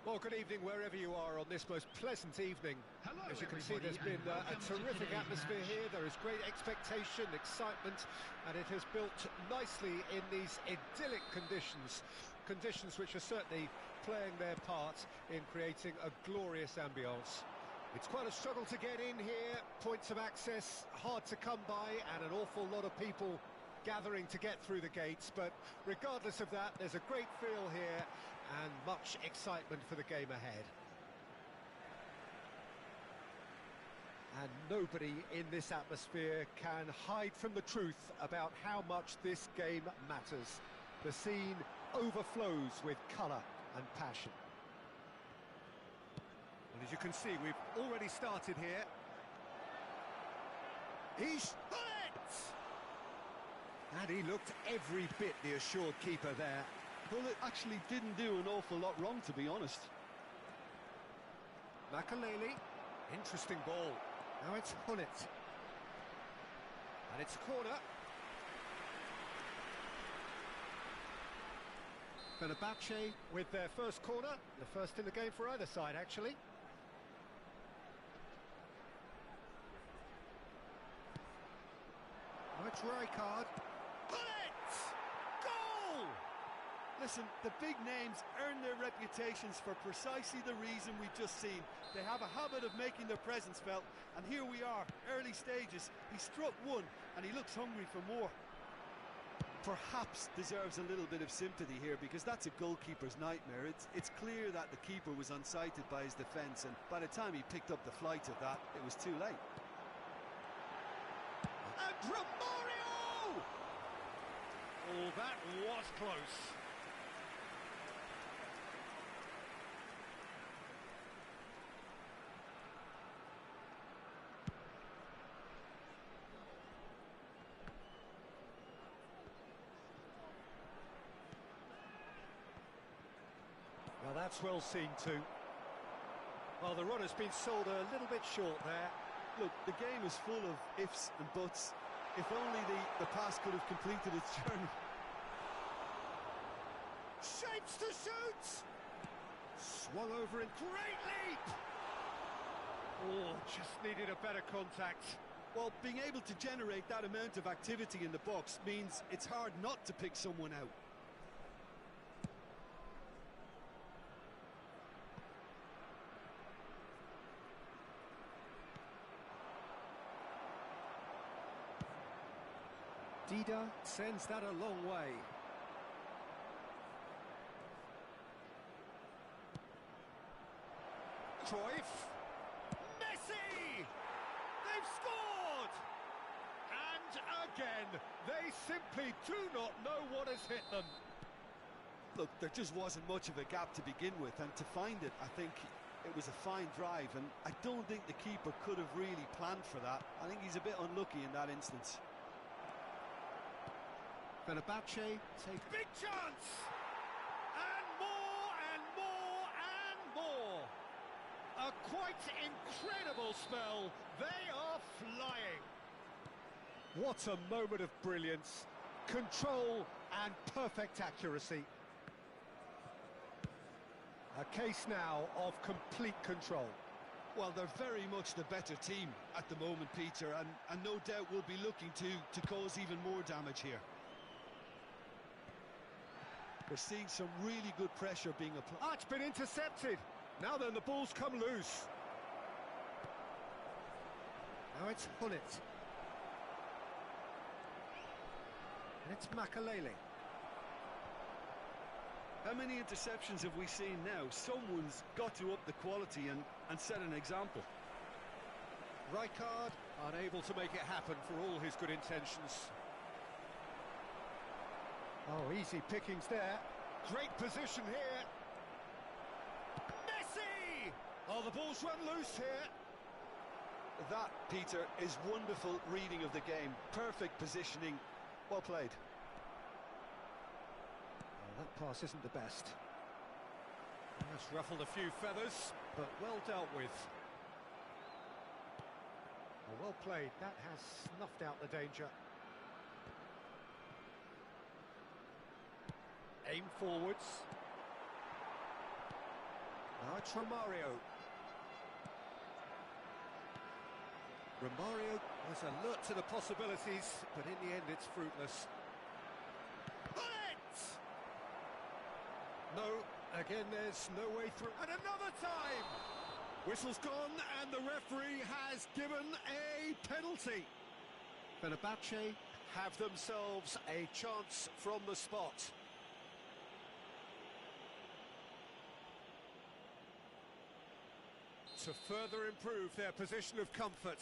Well, good evening wherever you are on this most pleasant evening. Hello, as you can see, there's been a terrific atmosphere here. There is great expectation, excitement, and it has built nicely in these idyllic conditions. Conditions which are certainly playing their part in creating a glorious ambience. It's quite a struggle to get in here, points of access hard to come by, and an awful lot of people gathering to get through the gates, but regardless of that, there's a great feel here and much excitement for the game ahead. And nobody in this atmosphere can hide from the truth about how much this game matters. The scene overflows with colour and passion. And as you can see, we've already started here. He's hit! And he looked every bit the assured keeper there. Well, it actually didn't do an awful lot wrong, to be honest. Makaleli, interesting ball. Now it's Hunnit. And it's a corner. Fenerbahce with their first corner, the first in the game for either side, actually. Now it's Rijkaard. Listen, the big names earn their reputations for precisely the reason we've just seen. They have a habit of making their presence felt, and here we are, early stages. He struck one, and he looks hungry for more. Perhaps deserves a little bit of sympathy here, because that's a goalkeeper's nightmare. It's clear that the keeper was unsighted by his defence, and by the time he picked up the flight of that, it was too late. And Romario! Oh, that was close. Well, that's well seen too. Well, the run has been sold a little bit short there. Look, the game is full of ifs and buts. If only the pass could have completed its journey. Shapes to shoot! Swung over in great leap! Oh, just needed a better contact. Well, being able to generate that amount of activity in the box means it's hard not to pick someone out. Dida sends that a long way. Cruyff! Messi! They've scored! And again, they simply do not know what has hit them. Look, there just wasn't much of a gap to begin with, and to find it, I think it was a fine drive, and I don't think the keeper could have really planned for that. I think he's a bit unlucky in that instance. Fenerbahce take big chance! And more and more and more! A quite incredible spell. They are flying. What a moment of brilliance. Control and perfect accuracy. A case now of complete control. Well, they're very much the better team at the moment, Peter, and no doubt will be looking to cause even more damage here. We're seeing some really good pressure being applied. Ah, it's been intercepted. Now then, the ball's come loose. Now it's Hunnit. And it's Makaleli. How many interceptions have we seen now? Someone's got to up the quality and set an example. Rijkaard unable to make it happen for all his good intentions. Oh, easy pickings there. Great position here. Messi! Oh, the ball's run loose here. That, Peter, is wonderful reading of the game. Perfect positioning. Well played. Oh, that pass isn't the best. That's ruffled a few feathers, but well dealt with. Oh, well played. That has snuffed out the danger. Aim forwards. That's Romario. Romario was alert to the possibilities, but in the end it's fruitless. Bullet! No, again there's no way through. And another time! Whistle's gone and the referee has given a penalty. Fenerbahce have themselves a chance from the spot. To further improve their position of comfort.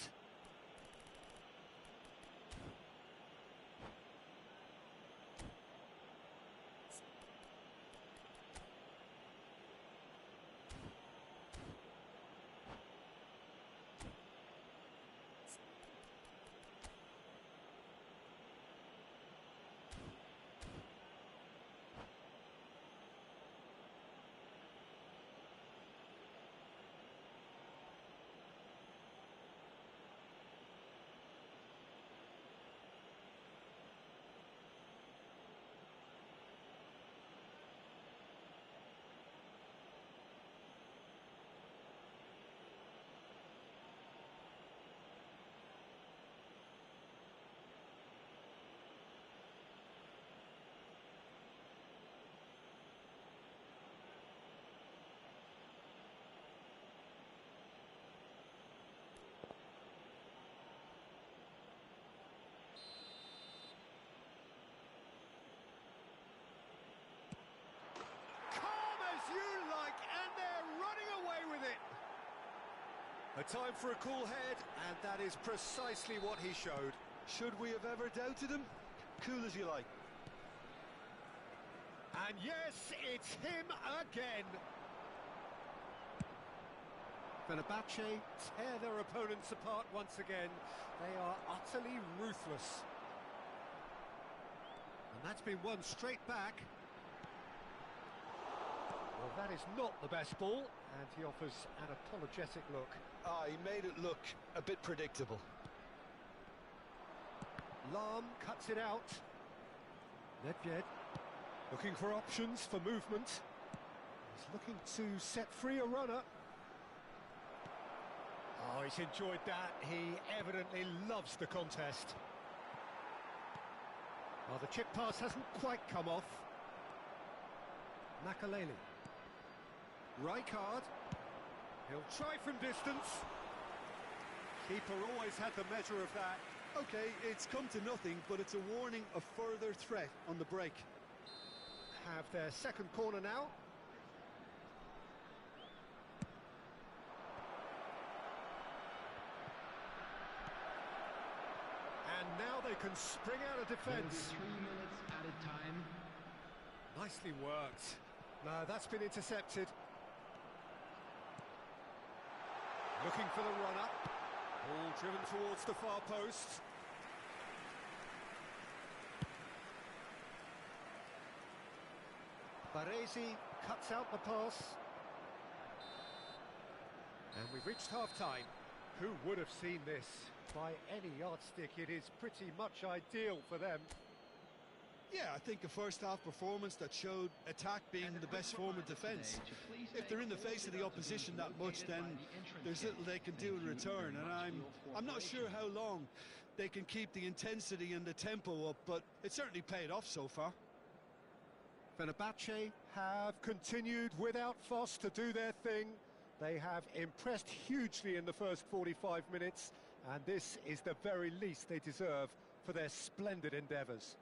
A time for a cool head, and that is precisely what he showed. Should we have ever doubted him? Cool as you like. And yes, it's him again. Fenerbahce tear their opponents apart once again. They are utterly ruthless. And that's been won straight back. Well, that is not the best ball, and he offers an apologetic look. He made it look a bit predictable. Lahm cuts it out. Nedved looking for options for movement. He's looking to set free a runner. Oh, he's enjoyed that. He evidently loves the contest. Well, the chip pass hasn't quite come off. Makaleli. Rijkaard. He'll try from distance. Keeper always had the measure of that. Okay, it's come to nothing, but it's a warning of further threat on the break. Have their second corner now. And now they can spring out of defence. 3 minutes at a time. Nicely worked. No, that's been intercepted. Looking for the run-up. Ball driven towards the far post. Baresi cuts out the pass. And we've reached half-time. Who would have seen this? By any yardstick, it is pretty much ideal for them. Yeah, I think a first-half performance that showed attack being the best form of defence. If they're in the face of the opposition that much, then there's little they can do in return, and I'm not sure how long they can keep the intensity and the tempo up, but it certainly paid off so far. Fenerbahce have continued without fuss to do their thing. They have impressed hugely in the first 45 minutes, and this is the very least they deserve for their splendid endeavours.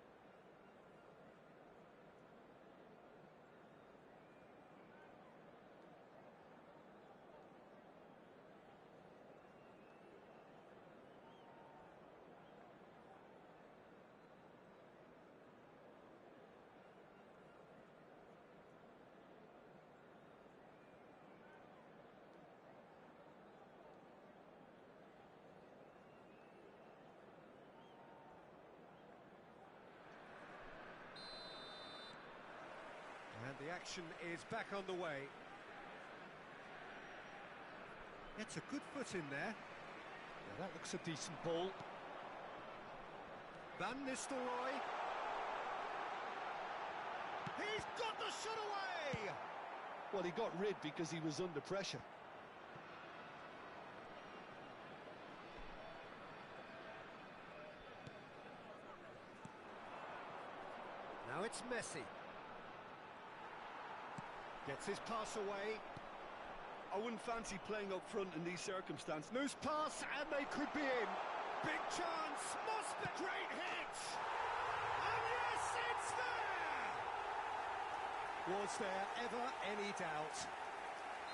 And the action is back on the way. It's a good foot in there. Yeah, that looks a decent ball. Van Nistelrooy. He's got the shot away! Well, he got rid because he was under pressure. Now it's Messi. Gets his pass away. I wouldn't fancy playing up front in these circumstances. Loose pass, and they could be in. Big chance, must be great hit. And yes, it's there! Was there ever any doubt?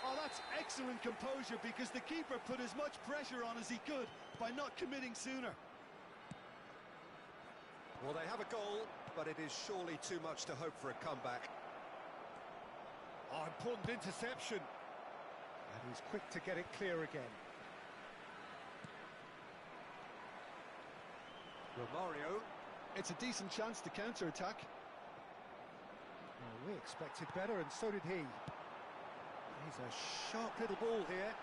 Oh, that's excellent composure, because the keeper put as much pressure on as he could by not committing sooner. Well, they have a goal, but it is surely too much to hope for a comeback. Oh, important interception. And he's quick to get it clear again. Romario. It's a decent chance to counter-attack. Well, we expected better, and so did he. He's a sharp little ball here.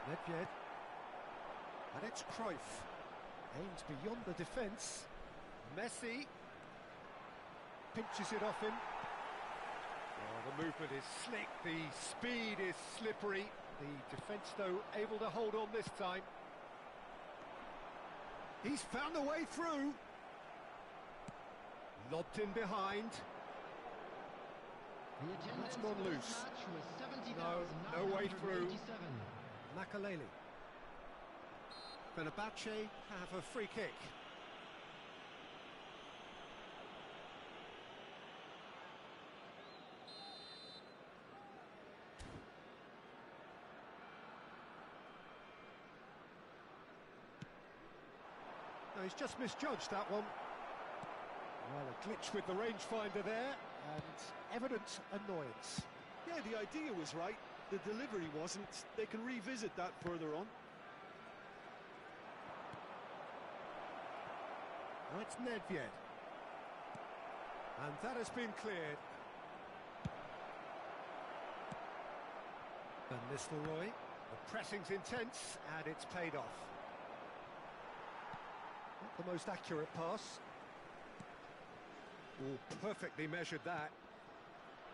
Nedved. And it's Cruyff. Aims beyond the defence. Messi. Pinches it off him. Oh, the movement is slick, the speed is slippery. The defence, though, able to hold on this time. He's found a way through. Lobbed in behind. That's gone loose. No way through. Makaleli. Fenerbahce have a free kick. No, he's just misjudged that one. Well, a glitch with the rangefinder there, and evident annoyance. Yeah, the idea was right. The delivery wasn't. They can revisit that further on. Now it's Nedved. And that has been cleared. Van Nistelrooy. The pressing's intense, and it's paid off. Not the most accurate pass. Oh, perfectly measured that.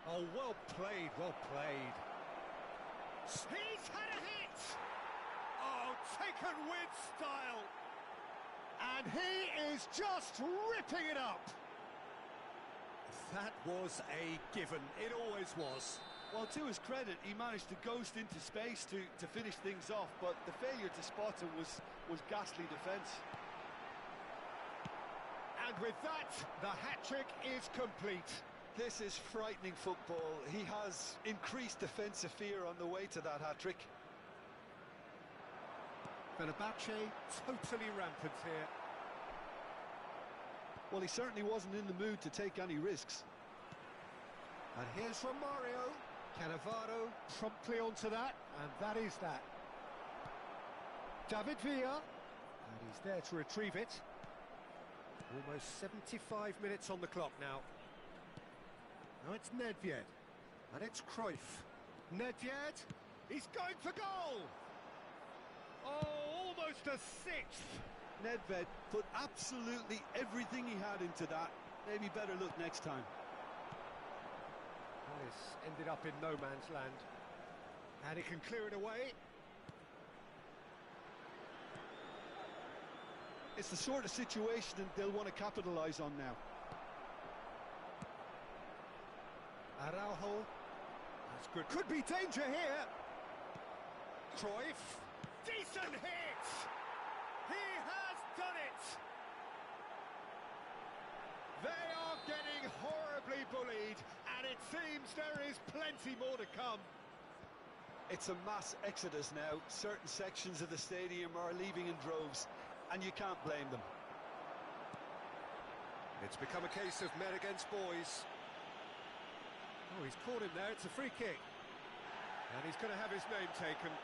Oh, well played, well played. He's had a hit! Oh, taken with style. And he is just ripping it up. That was a given. It always was. Well, to his credit, he managed to ghost into space to finish things off, but the failure to spot him was ghastly defence. And with that, the hat-trick is complete. This is frightening football. He has increased defensive fear on the way to that hat-trick. Fenerbahce totally rampant here. Well, he certainly wasn't in the mood to take any risks. And here's Romario. Cannavaro promptly onto that, and that is that. David Villa, and he's there to retrieve it. Almost 75 minutes on the clock now. Now it's Nedved, and it's Cruyff. Nedved, he's going for goal! Oh, almost a sixth! Nedved put absolutely everything he had into that. Maybe better look next time. Well, it's ended up in no man's land. And he can clear it away. It's the sort of situation that they'll want to capitalise on now. Araujo. That's good. Could be danger here. Cruyff. Decent hit! He has done it! They are getting horribly bullied, and it seems there is plenty more to come. It's a mass exodus now. Certain sections of the stadium are leaving in droves, and you can't blame them. It's become a case of men against boys. Oh, he's caught him there. It's a free kick. And he's going to have his name taken.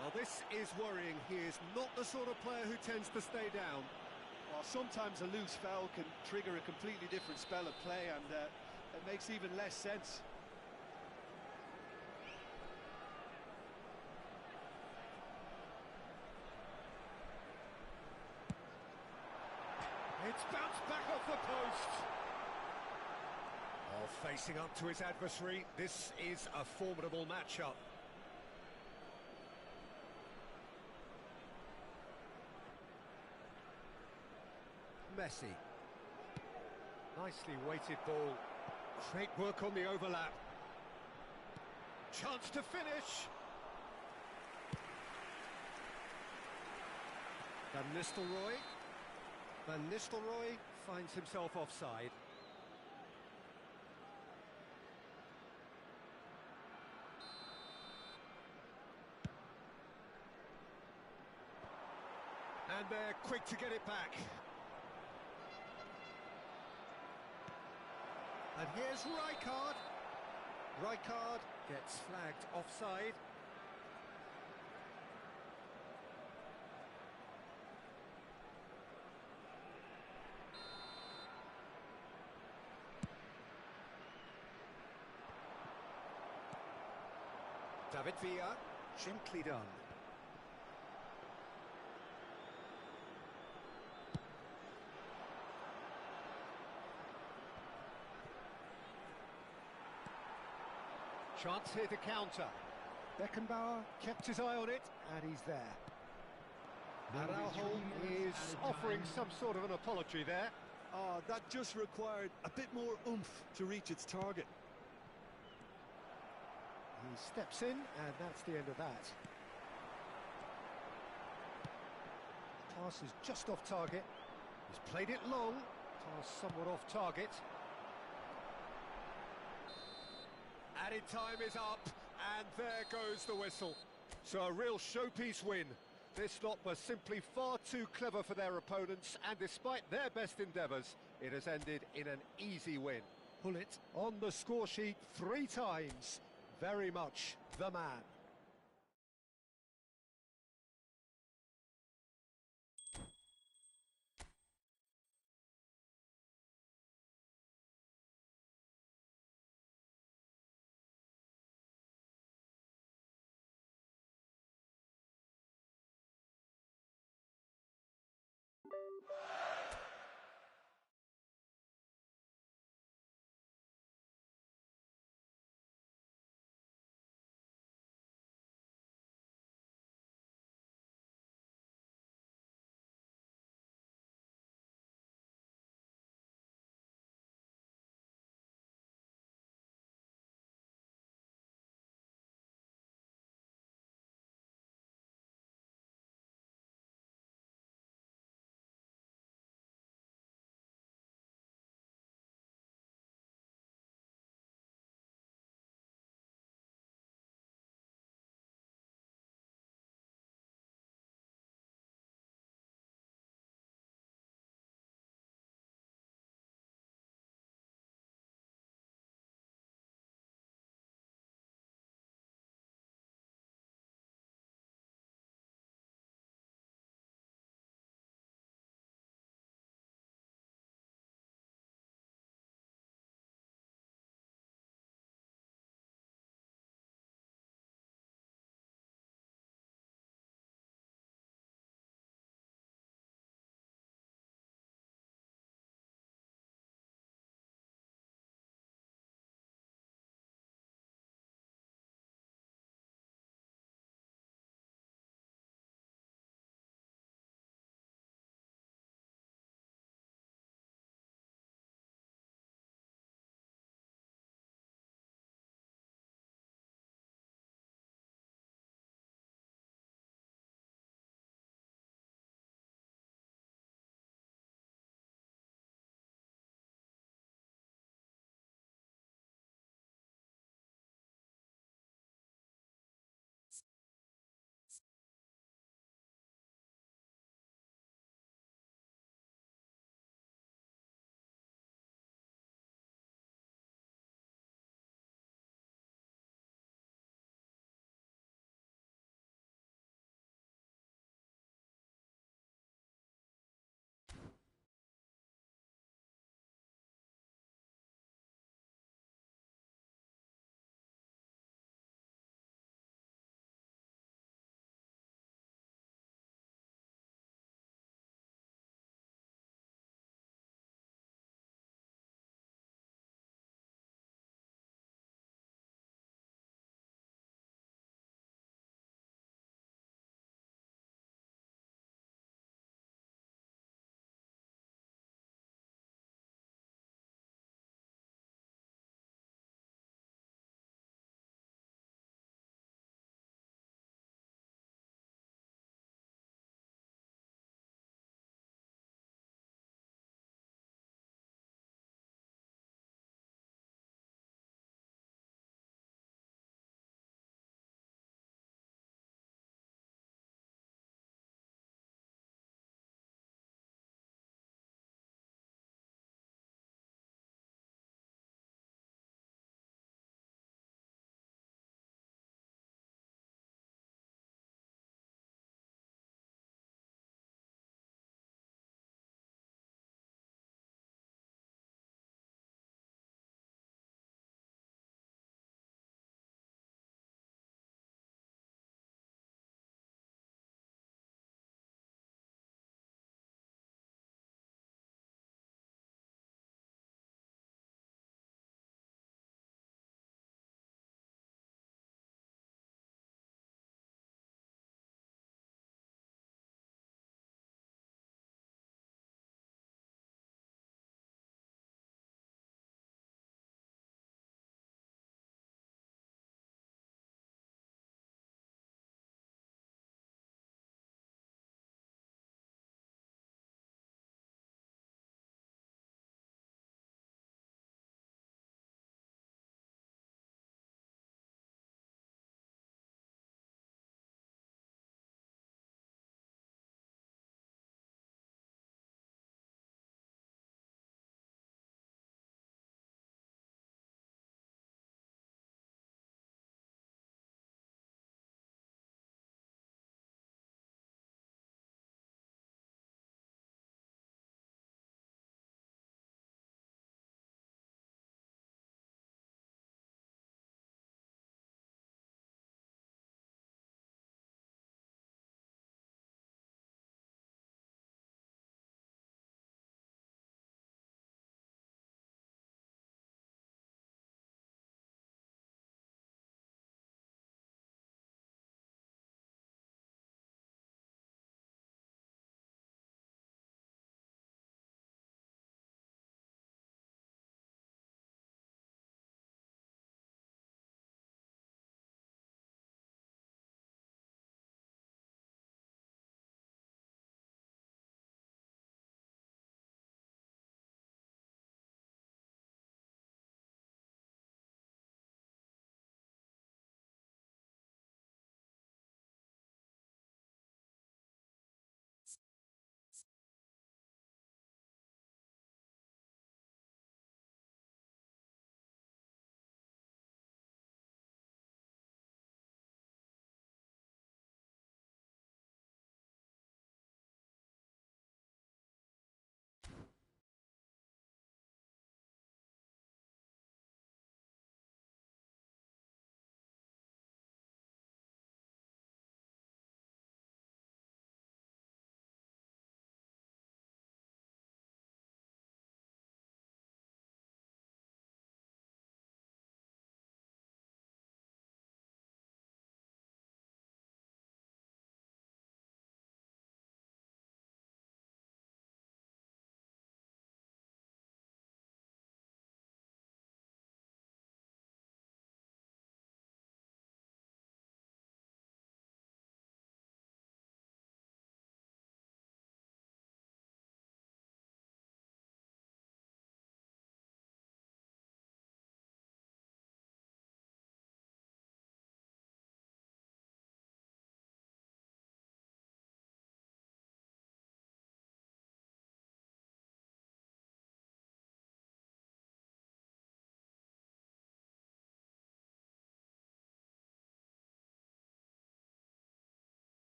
Well, this is worrying. He is not the sort of player who tends to stay down. Well, sometimes a loose foul can trigger a completely different spell of play, and it makes even less sense. It's bounced back off the post. Facing up to his adversary, this is a formidable matchup. Messi. Nicely weighted ball. Great work on the overlap. Chance to finish. Van Nistelrooy finds himself offside. And they're quick to get it back. And here's Rijkaard. Rijkaard gets flagged offside. David Villa, gently done. Chance here to counter. Beckenbauer kept his eye on it, and he's there. Araujo is offering some sort of an apology there. Oh, that just required a bit more oomph to reach its target. He steps in, and that's the end of that. Pass is just off target. He's played it long. Pass somewhat off target. Added time is up, and there goes the whistle. So a real showpiece win. This lot was simply far too clever for their opponents, and despite their best endeavours, it has ended in an easy win. Pullet on the score sheet 3 times. Very much the man.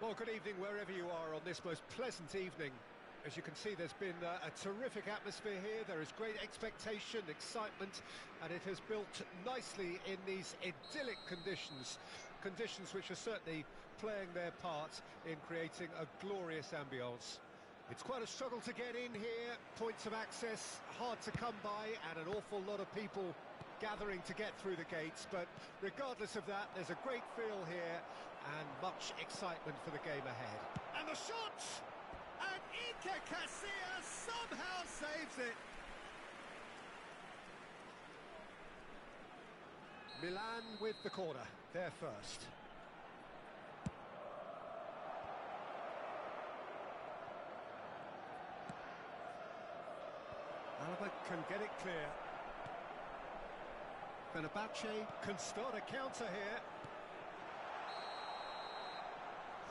Well, good evening wherever you are on this most pleasant evening. As you can see, there's been a terrific atmosphere here. There is great expectation, excitement, and it has built nicely in these idyllic conditions. Conditions which are certainly playing their part in creating a glorious ambience. It's quite a struggle to get in here, points of access hard to come by, and an awful lot of people gathering to get through the gates, but regardless of that, there's a great feel here and much excitement for the game ahead. And the shot! And Iker Casillas somehow saves it. Milan with the corner, they're first. Alaba can get it clear. Fenerbahce can start a counter here.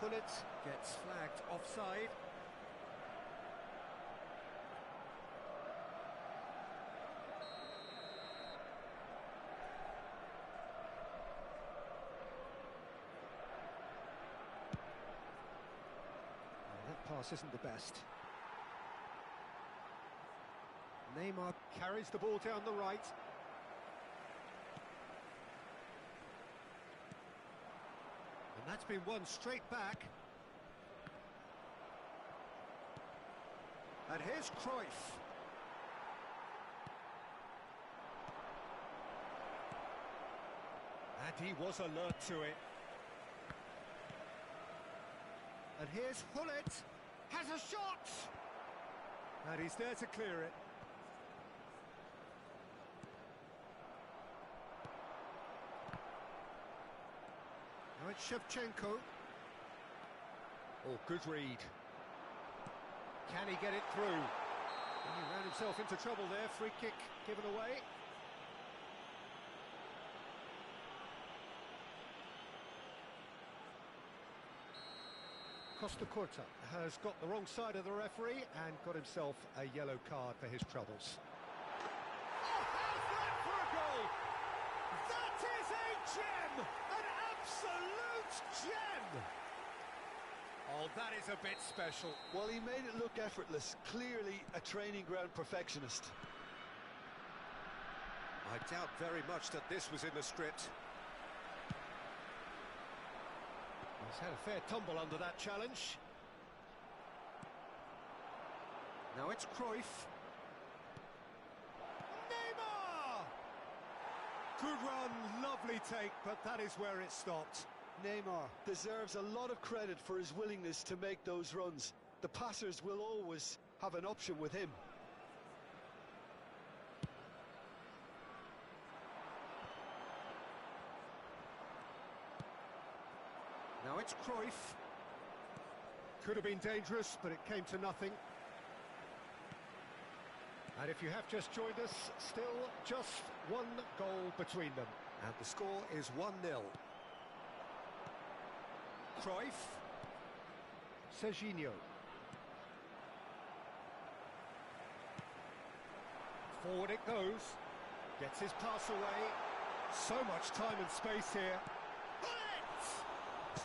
Gullit gets flagged offside. That pass isn't the best. Neymar carries the ball down the right. And that's been won straight back. And here's Cruyff. And he was alert to it. And here's Gullit. Has a shot! And he's there to clear it. Now it's Shevchenko. Oh, good read. Can he get it through? And he ran himself into trouble there. Free kick given away. Costa Curta has got the wrong side of the referee and got himself a yellow card for his troubles. Oh, how's that for a goal? That is a gem! An absolute gem! Oh, that is a bit special. Well, he made it look effortless. Clearly a training ground perfectionist. I doubt very much that this was in the script. He's had a fair tumble under that challenge. Now it's Cruyff. Neymar! Good run, lovely take, but that is where it stopped. Neymar deserves a lot of credit for his willingness to make those runs. The passers will always have an option with him. Now it's Cruyff. Could have been dangerous, but it came to nothing. And if you have just joined us, still just one goal between them. And the score is 1-0. Cruyff. Serginho. Forward it goes. Gets his pass away. So much time and space here.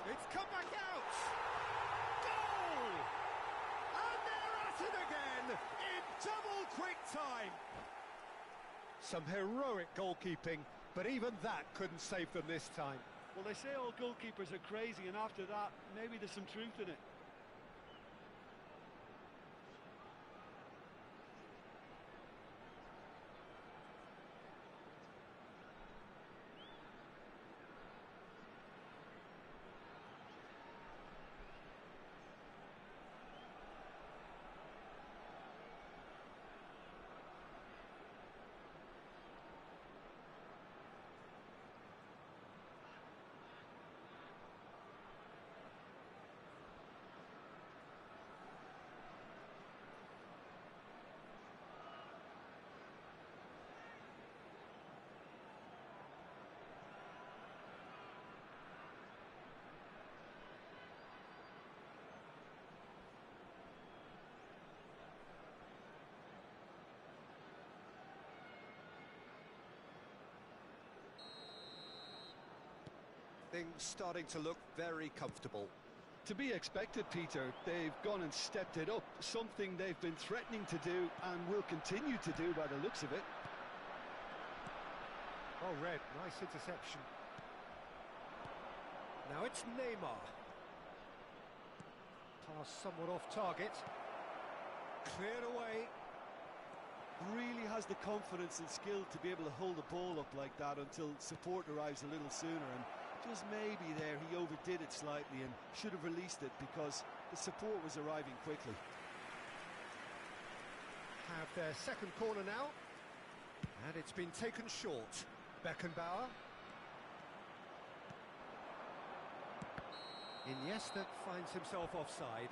It's come back out! Goal! And they're at it again in double quick time. Some heroic goalkeeping, but even that couldn't save them this time. Well, they say all goalkeepers are crazy, and after that, maybe there's some truth in it. Things starting to look very comfortable. To be expected, Peter. They've gone and stepped it up, something they've been threatening to do and will continue to do by the looks of it. Oh, Red, nice interception. Now it's Neymar. Pass somewhat off target. Cleared away. Really has the confidence and skill to be able to hold the ball up like that until support arrives a little sooner, and just maybe there he overdid it slightly and should have released it because the support was arriving quickly. Have their second corner now, and it's been taken short. Beckenbauer. Iniesta finds himself offside.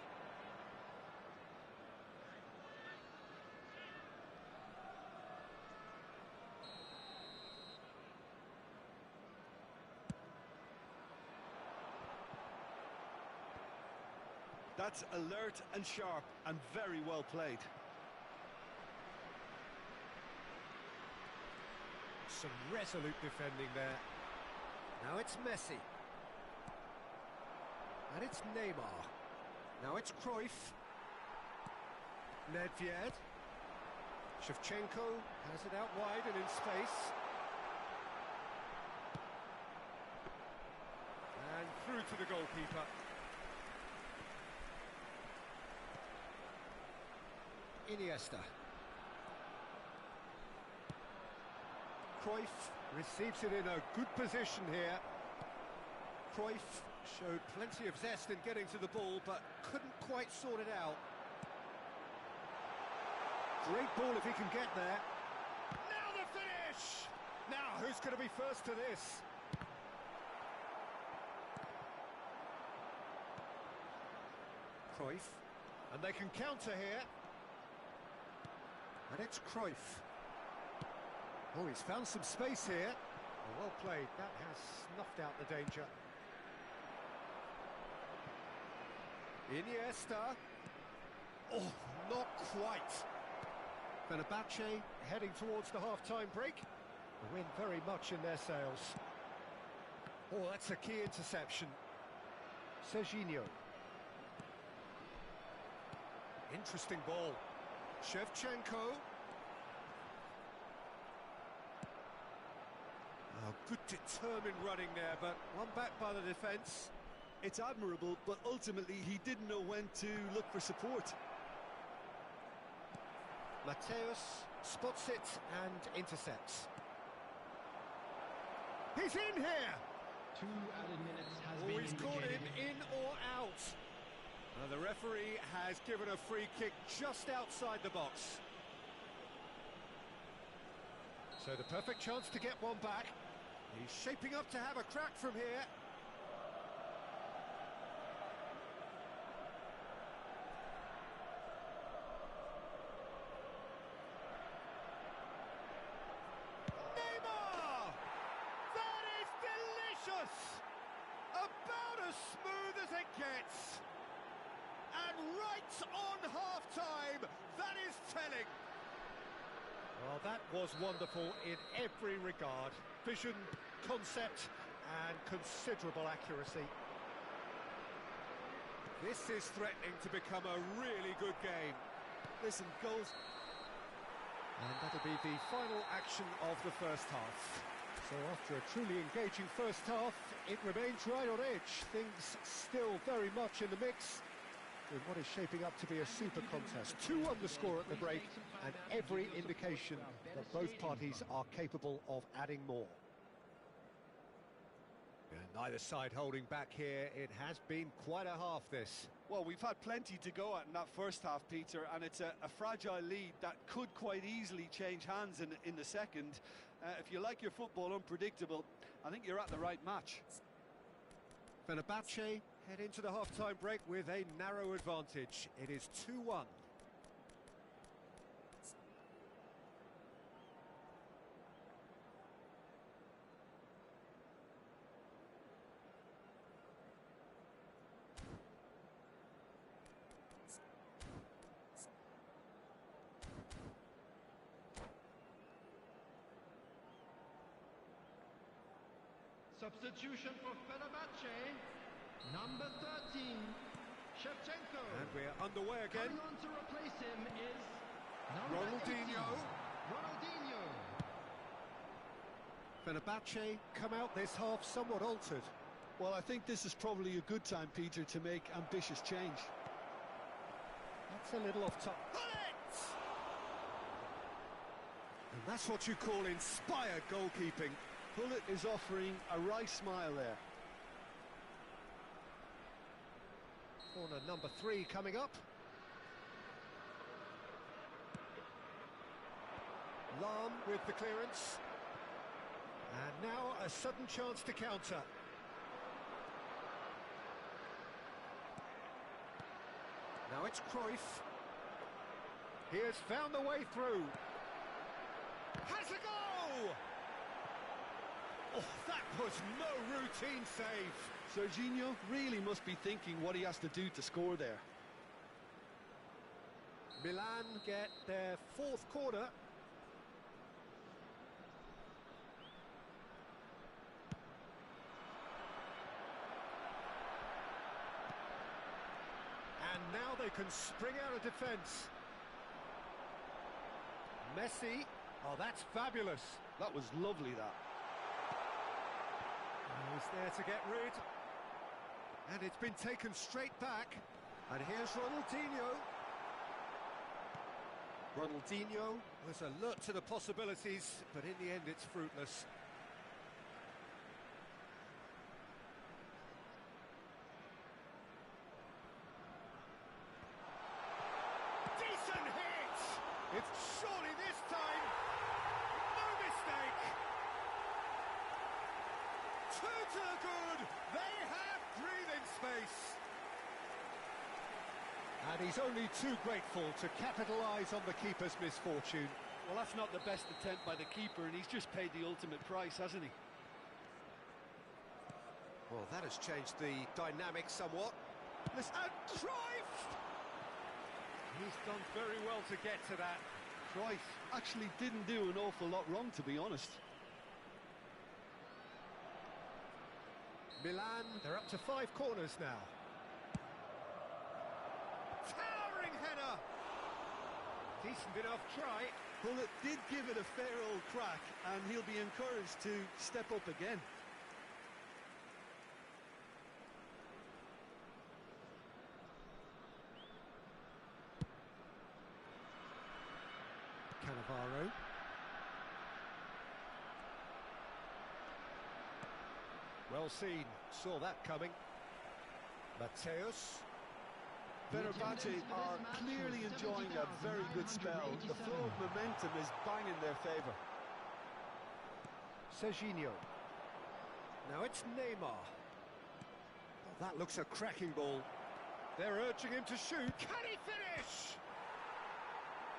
That's alert and sharp and very well played. Some resolute defending there. Now it's Messi. And it's Neymar. Now it's Cruyff. Nedved. Shevchenko has it out wide and in space. And through to the goalkeeper. Iniesta. Cruyff receives it in a good position here. Cruyff showed plenty of zest in getting to the ball, but couldn't quite sort it out. Great ball if he can get there. Now the finish! Now, who's going to be first to this? Cruyff. And they can counter here. And it's Cruyff. Oh, he's found some space here. Well played. That has snuffed out the danger. Iniesta. Oh, not quite. Fenerbahce heading towards the half-time break. The wind very much in their sails. Oh, that's a key interception. Serginho. Interesting ball. Shevchenko. Oh, good determined running there, but one back by the defence. It's admirable, but ultimately he didn't know when to look for support. Mateus spots it and intercepts. He's in here! 2 added minutes has been He's caught him indicated. in or out. The referee has given a free kick just outside the box. So the perfect chance to get one back. He's shaping up to have a crack from here. Neymar! That is delicious! About as smooth as it gets. And right on half-time, that is telling. Well, that was wonderful in every regard. Vision, concept, and considerable accuracy. This is threatening to become a really good game. Listen, goals. And that'll be the final action of the first half. So after a truly engaging first half, it remains right on edge. Things still very much in the mix, in what is shaping up to be a super contest. 2-1 the score at the break, and every indication that both parties are capable of adding more. And neither side holding back here. It has been quite a half, this. Well, we've had plenty to go at in that first half, Peter, and it's a fragile lead that could quite easily change hands in the second. If you like your football unpredictable, I think you're at the right match. Fenerbahce head into the half-time break with a narrow advantage. It is 2-1. Substitution for Fenerbahce. Number 13, Shevchenko. And we're underway again. Coming on to replace him is number Ronaldinho. 18, Ronaldinho. Fenerbahce come out this half somewhat altered. Well, I think this is probably a good time, Peter, to make ambitious change. That's a little off top. And that's what you call inspired goalkeeping. Bullet is offering a wry smile there. Corner number 3 coming up. Lahm with the clearance. And now a sudden chance to counter. Now it's Cruyff. He has found the way through. Has a goal! Oh, that was no routine save. Serginho really must be thinking what he has to do to score there. Milan get their 4th corner. And now they can spring out of defence. Messi. Oh, that's fabulous. That was lovely, that. He's there to get rid. And it's been taken straight back. And here's Ronaldinho. Ronaldinho was alert to the possibilities, but in the end it's fruitless. Decent hit! It's surely this time. No mistake. 2 to the good. They have breathing space. And he's only too grateful to capitalise on the keeper's misfortune. Well, that's not the best attempt by the keeper, and he's just paid the ultimate price, hasn't he? Well, that has changed the dynamic somewhat. Listen, and Cruyff! He's done very well to get to that. Cruyff actually didn't do an awful lot wrong, to be honest. Milan, they're up to 5 corners now. Towering header! Decent enough try. Bullet did give it a fair old crack, and he'll be encouraged to step up again. Cannavaro. Well seen, saw that coming. Mateus. Fenerbahce are clearly enjoying a very good spell. The flow of momentum is bang in their favour. Serginho. Now it's Neymar. Oh, that looks a cracking ball. They're urging him to shoot. Can he finish?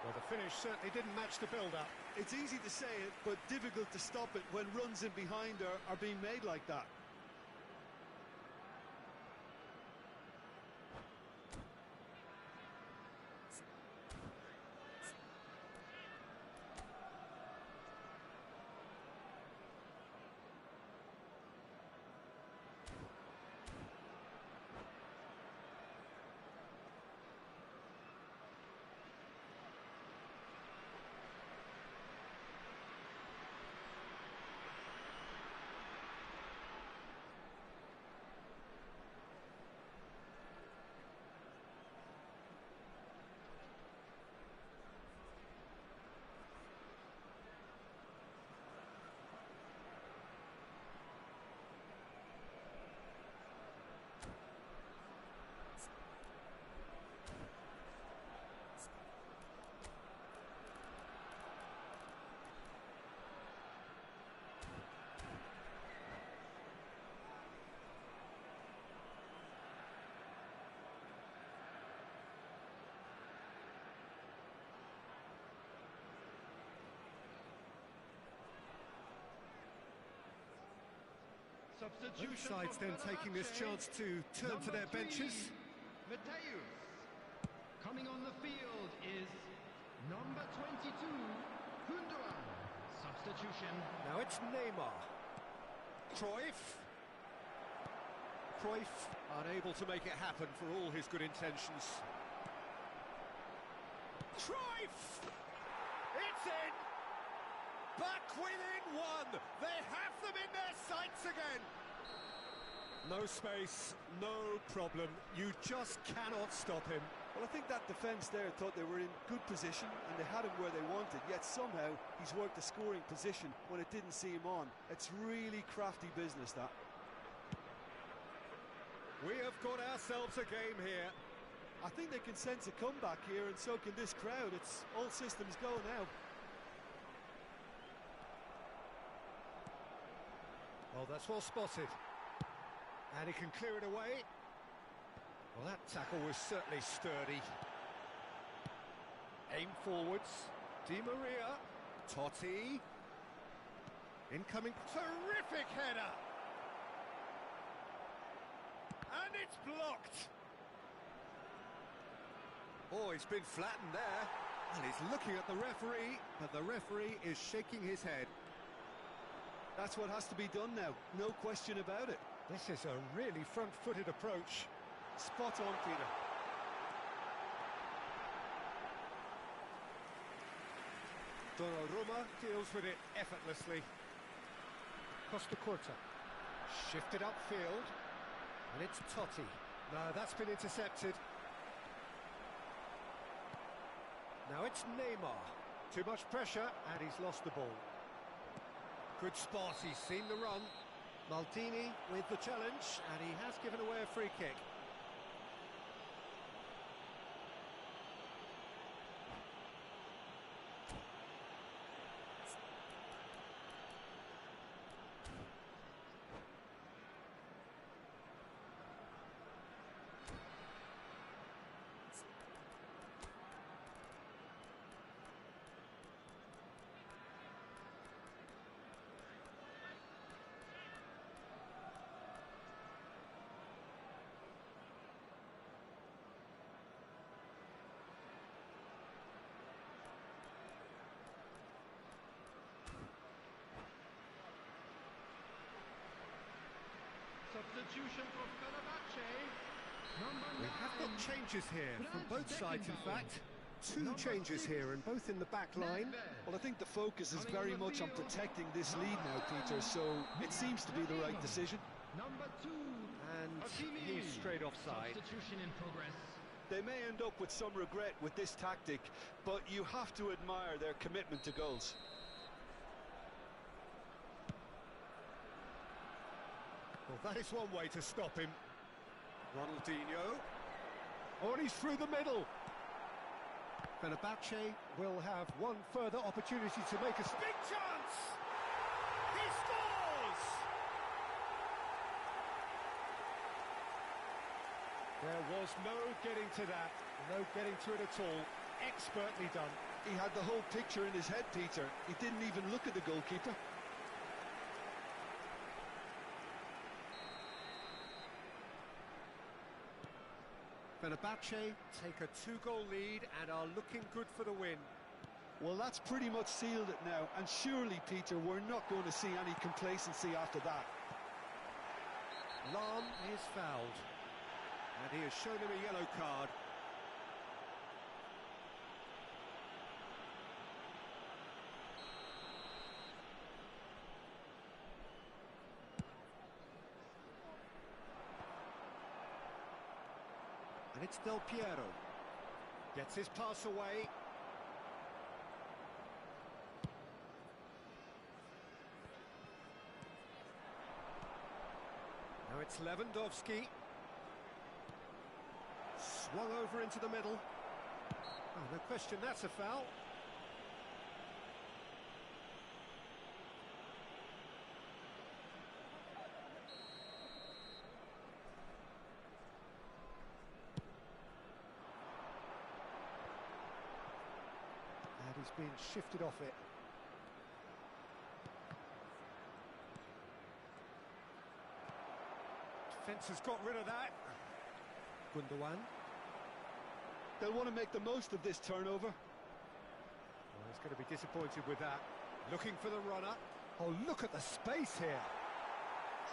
Well, the finish certainly didn't match the build-up. It's easy to say it, but difficult to stop it when runs in behind are being made like that. Both sides then taking this chance to turn to their benches. Mateus. Coming on the field is number 22, Gundogan. Substitution. Now it's Neymar. Cruyff. Cruyff Unable to make it happen for all his good intentions. Cruyff! It's in! Back within one! They have them in their sights again! No space, no problem. You just cannot stop him. Well, I think that defence there thought they were in good position and they had him where they wanted, yet somehow he's worked a scoring position when it didn't see him on. It's really crafty business, that. We have got ourselves a game here. I think they can sense a comeback here, and so can this crowd. It's all systems go now. Oh, that's well spotted. And he can clear it away. Well, that tackle was certainly sturdy. Aim forwards. Di Maria. Totti. Incoming. Terrific header. And it's blocked. Oh, he's been flattened there. And he's looking at the referee, but the referee is shaking his head. That's what has to be done now, no question about it. This is a really front-footed approach. Spot on, Peter. Donnarumma deals with it effortlessly. Costa Curta. Shifted upfield. And it's Totti. No, that's been intercepted. Now it's Neymar. Too much pressure, and he's lost the ball. Good spot, he's seen the run. Maldini with the challenge, and he has given away a free kick. Substitution for Fenerbahce. We have got changes here from both sides, in fact. Two changes here, and both in the back line. Well, I think the focus is very much on protecting this lead now, Peter, so it seems to be the right decision. Number 2. And he's straight offside. Substitution in progress. They may end up with some regret with this tactic, but you have to admire their commitment to goals. Well, that is one way to stop him. Ronaldinho. Oh, and he's through the middle. Fenerbahce will have one further opportunity to make a big chance. He scores! There was no getting to that, no getting to it at all. Expertly done. He had the whole picture in his head, Peter. He didn't even look at the goalkeeper. Fenerbahce take a 2-goal lead and are looking good for the win. Well, that's pretty much sealed it now, and surely, Peter, we're not going to see any complacency after that. Lam is fouled, and he has shown him a yellow card. And it's Del Piero. Gets his pass away. Now it's Lewandowski. Swung over into the middle. Oh, no question, that's a foul. He's been shifted off it. Defence has got rid of that. Gundogan. They'll want to make the most of this turnover. Well, he's going to be disappointed with that. Looking for the runner. Oh, look at the space here.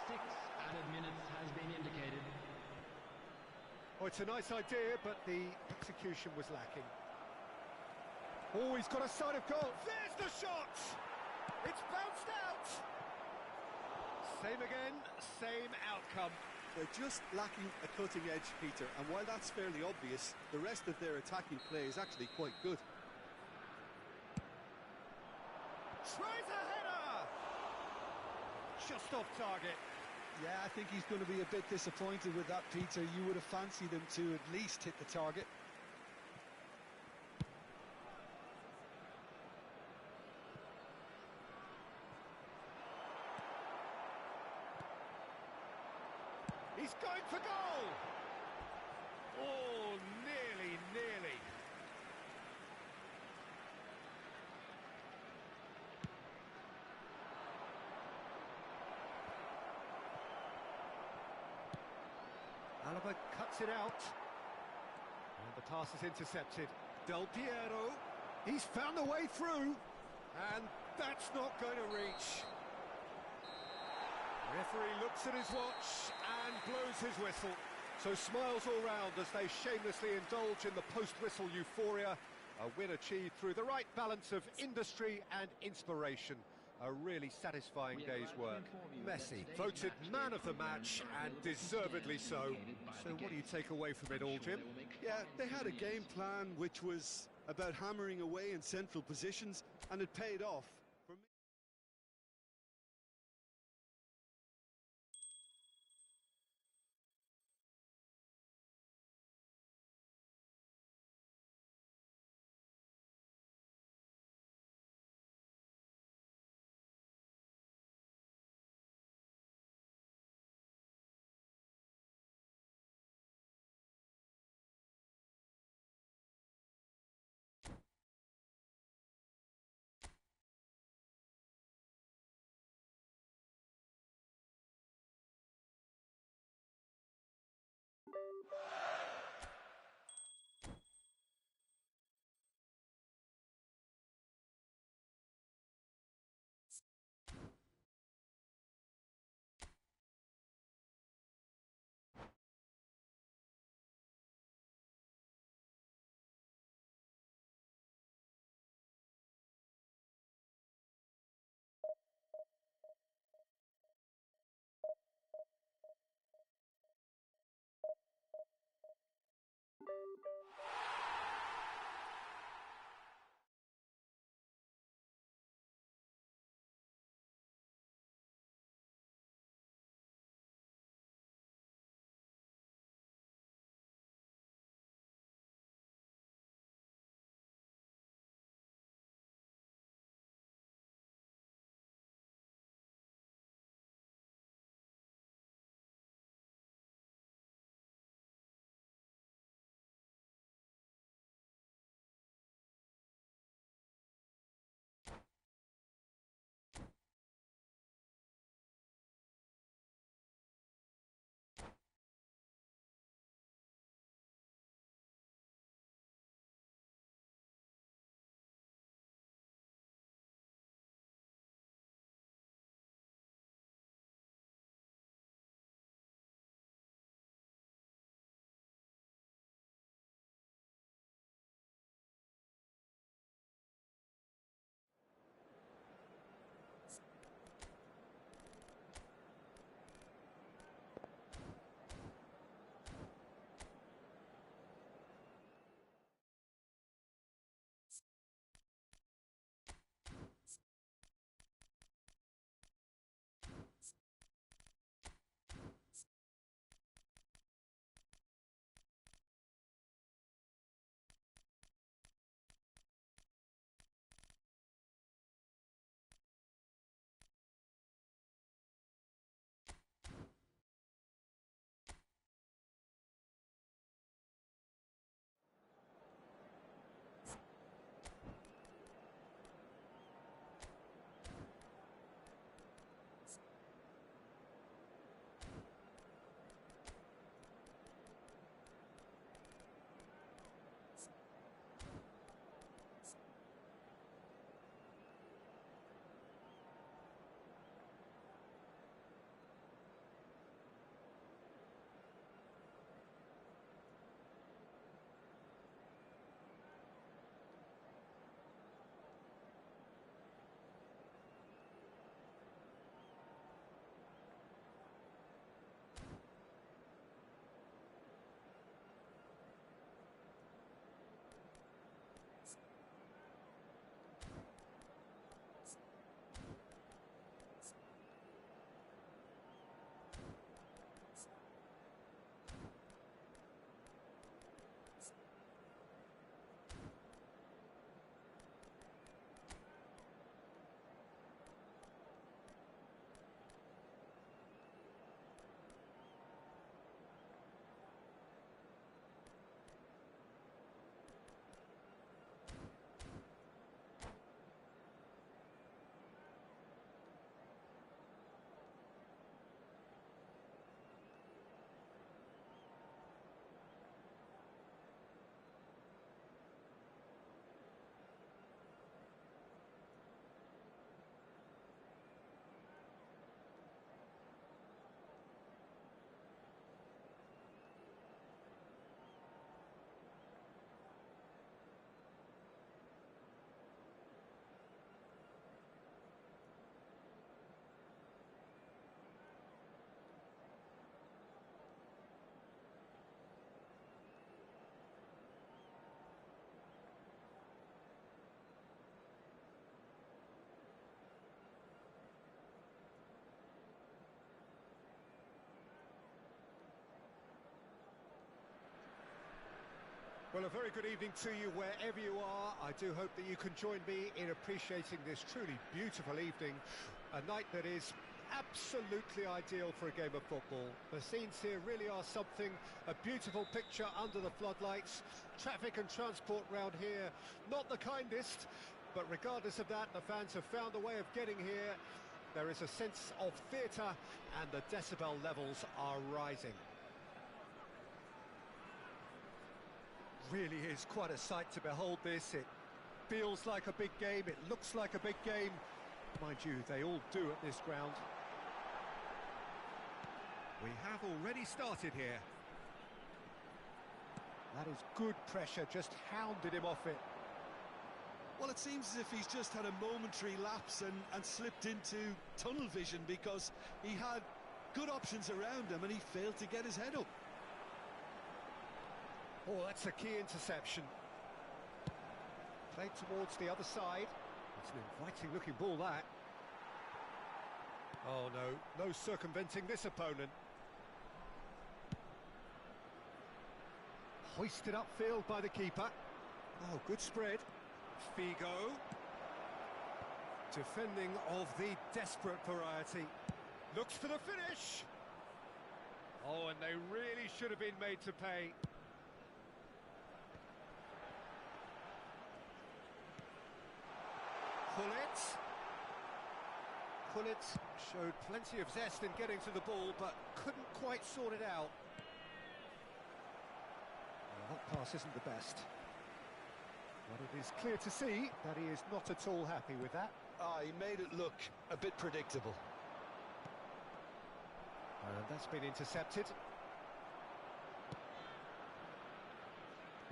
6 added minutes has been indicated. Oh, it's a nice idea, but the execution was lacking. Oh, he's got a sight of goal. There's the shot! It's bounced out! Same again, same outcome. They're just lacking a cutting edge, Peter, and while that's fairly obvious, the rest of their attacking play is actually quite good. Tries a header! Just off target. Yeah, I think he's going to be a bit disappointed with that, Peter. You would have fancied him to at least hit the target. He's going for goal! Oh, nearly, nearly. Alaba cuts it out. And the pass is intercepted. Del Piero. He's found a way through. And that's not going to reach. Referee looks at his watch and blows his whistle. So smiles all round as they shamelessly indulge in the post-whistle euphoria. A win achieved through the right balance of industry and inspiration. A really satisfying day's work. Messi voted man of the match, and deservedly so. So what do you take away from it all, Jim? Yeah, they had a game plan which was about hammering away in central positions, and it paid off. Well, a very good evening to you wherever you are. I do hope that you can join me in appreciating this truly beautiful evening, a night that is absolutely ideal for a game of football. The scenes here really are something, a beautiful picture under the floodlights. Traffic and transport round here, not the kindest, but regardless of that, the fans have found a way of getting here. There is a sense of theatre and the decibel levels are rising. Really is quite a sight to behold this. It feels like a big game, it looks like a big game. Mind you, they all do at this ground. We have already started here. That is good pressure, just hounded him off it. Well, it seems as if he's just had a momentary lapse and slipped into tunnel vision, because he had good options around him and he failed to get his head up. Oh, that's a key interception. Played towards the other side. It's an inviting looking ball, that. Oh no circumventing this opponent. Hoisted upfield by the keeper. Oh, good spread. Figo. Defending of the desperate variety. Looks for the finish. Oh, and they really should have been made to pay. Pullet showed plenty of zest in getting to the ball, but couldn't quite sort it out. Well, that pass isn't the best. But it is clear to see that he is not at all happy with that. He made it look a bit predictable. And that's been intercepted.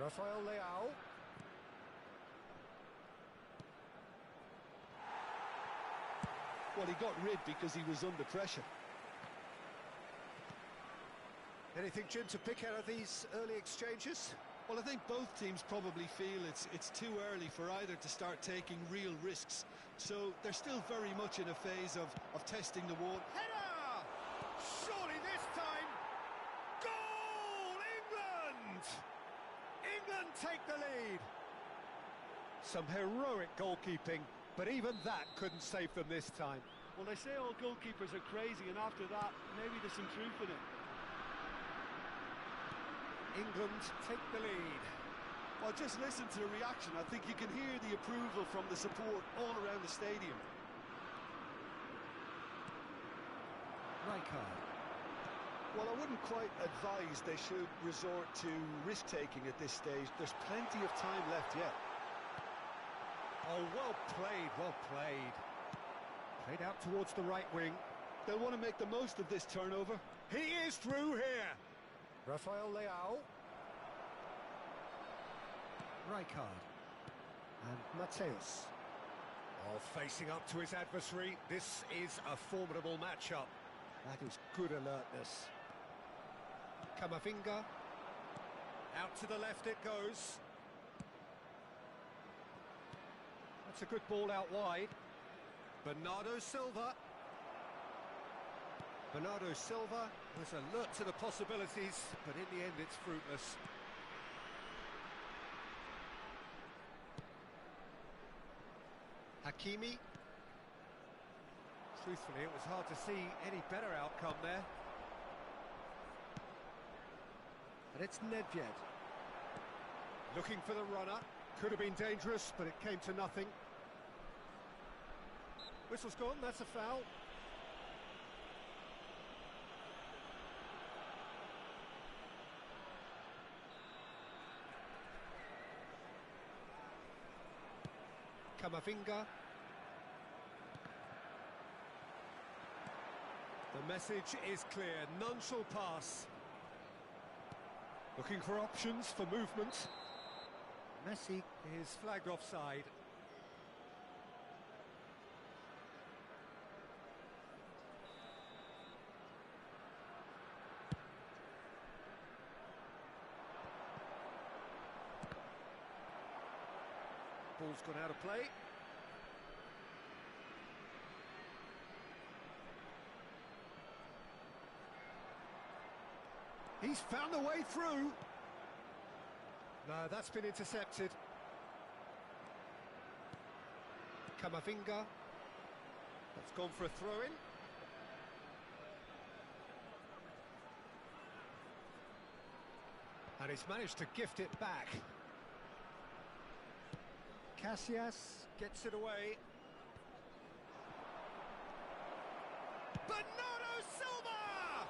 Rafael Leao. Well, he got rid because he was under pressure. Anything, Jim, to pick out of these early exchanges? Well, I think both teams probably feel it's too early for either to start taking real risks. So they're still very much in a phase of testing the water. Header! Surely this time! Goal! England! England take the lead! Some heroic goalkeeping, but even that couldn't save them this time. Well, they say all goalkeepers are crazy, and after that, maybe there's some truth in it. England take the lead. Well, just listen to the reaction. I think you can hear the approval from the support all around the stadium. Rijkaard. Well, I wouldn't quite advise they should resort to risk-taking at this stage. There's plenty of time left yet. Oh, well played, well played. Played out towards the right wing. They'll want to make the most of this turnover. He is through here. Rafael Leao. Rijkaard. And Mateus. Oh, facing up to his adversary. This is a formidable matchup. That is good alertness. Camavinga. Out to the left it goes. That's a good ball out wide. Bernardo Silva. Bernardo Silva was alert to the possibilities, but in the end it's fruitless. Hakimi. Truthfully, it was hard to see any better outcome there. And it's Nedved. Looking for the runner. Could have been dangerous, but it came to nothing. Whistle's gone, that's a foul. Camavinga. The message is clear, none shall pass. Looking for options for movement. Messi is flagged offside. Ball's gone out of play. He's found a way through. No, that's been intercepted. Kamavinga. That's gone for a throw-in. And he's managed to gift it back. Casillas gets it away. Bernardo Silva!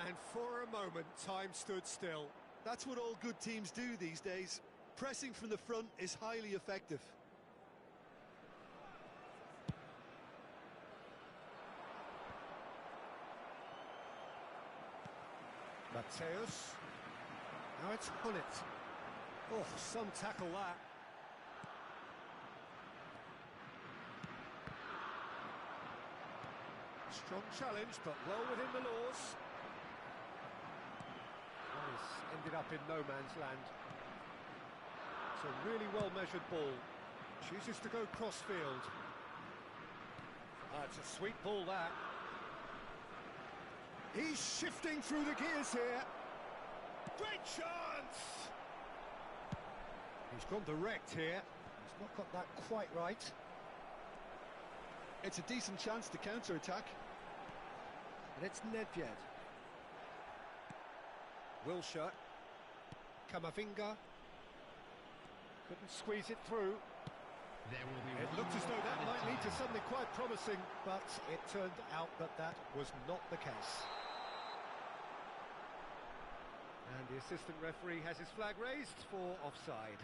And for a moment, time stood still. That's what all good teams do these days. Pressing from the front is highly effective. Mateus. Now it's Hullet. Oh, some tackle that. Strong challenge, but well within the laws. Well, he's ended up in no man's land. It's a really well-measured ball. Chooses to go cross-field. It's a sweet ball, that. He's shifting through the gears here. Great chance! He's gone direct here. He's not got that quite right. It's a decent chance to counter-attack. And it's Nedved. Wilshere. Kamavinga. Couldn't squeeze it through. It looked as though that might lead to something quite promising, but it turned out that was not the case. And the assistant referee has his flag raised for offside.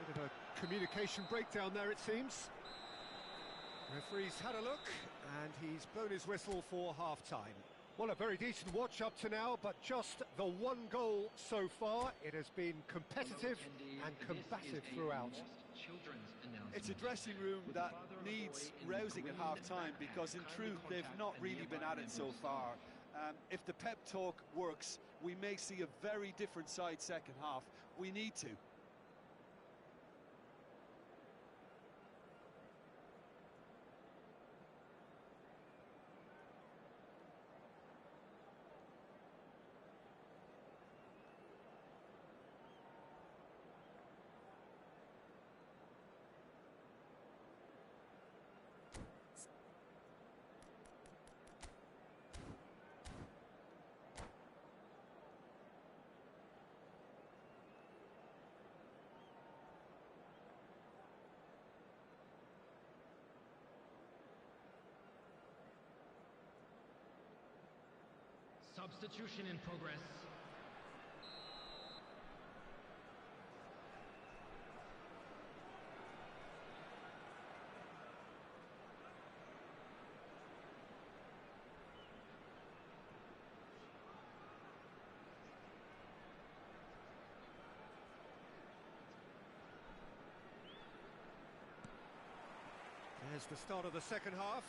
Bit of a communication breakdown there, it seems. Referee's had a look, and he's blown his whistle for half-time. Well, a very decent watch up to now, but just the one goal so far. It has been competitive and combative throughout. It's a dressing room that needs rousing at half-time, because in truth they've not really been at it so far. If the pep talk works, we may see a very different side second half. We need to. Substitution in progress. There's the start of the second half.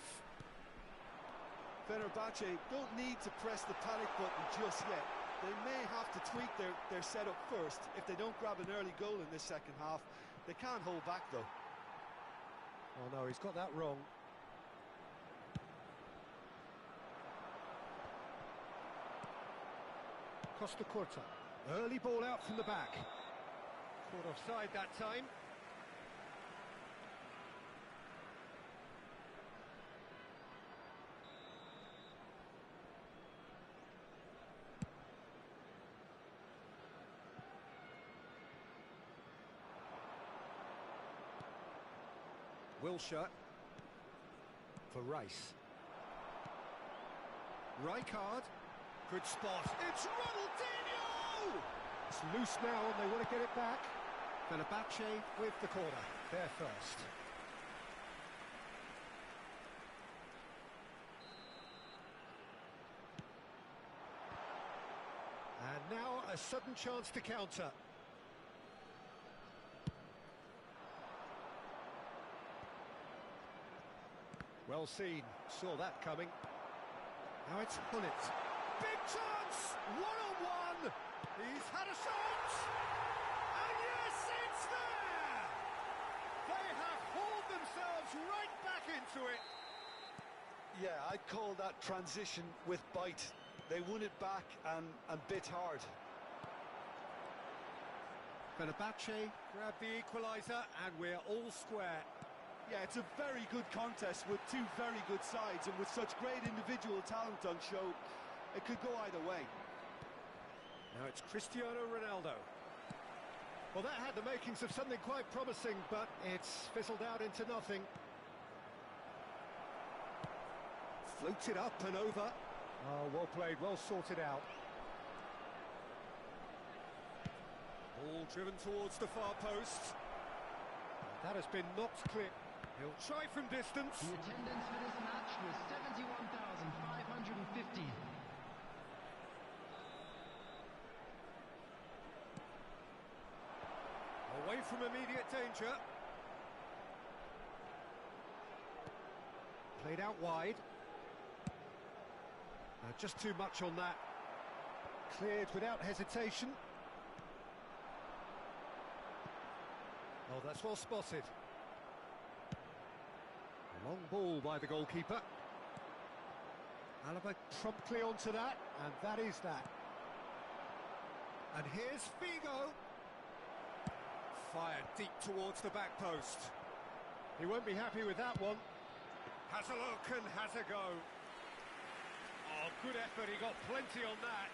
Fenerbahce don't need to press the panic button just yet. They may have to tweak their setup first if they don't grab an early goal in this second half. They can't hold back, though. Oh no, he's got that wrong. Costa Curta. Early ball out from the back. Caught offside that time. Wilshere for Rice. Rijkaard Good spot. It's Ronaldinho! It's loose now and they want to get it back. Fenerbahce with the corner. They're first. And now a sudden chance to counter. Well seen, saw that coming. Now it's Hunnit. Big chance! One-on-one! He's had a shot! And yes, it's there! They have hauled themselves right back into it. Yeah, I'd call that transition with bite. They won it back and bit hard. Fenerbahce grab the equaliser and we're all square. Yeah, it's a very good contest with two very good sides, and with such great individual talent on show, it could go either way. Now it's Cristiano Ronaldo. Well, that had the makings of something quite promising, but it's fizzled out into nothing. Floated up and over. Oh, well played, well sorted out. Ball driven towards the far post. That has been knocked clear. He'll try from distance. The attendance for this match was 71,550. Away from immediate danger. Played out wide. Just too much on that. Cleared without hesitation. Oh, that's well spotted. Long ball by the goalkeeper. Alaba promptly onto that, and that is that. And here's Figo. Fired deep towards the back post. He won't be happy with that one. Has a look and has a go. Oh, good effort, he got plenty on that.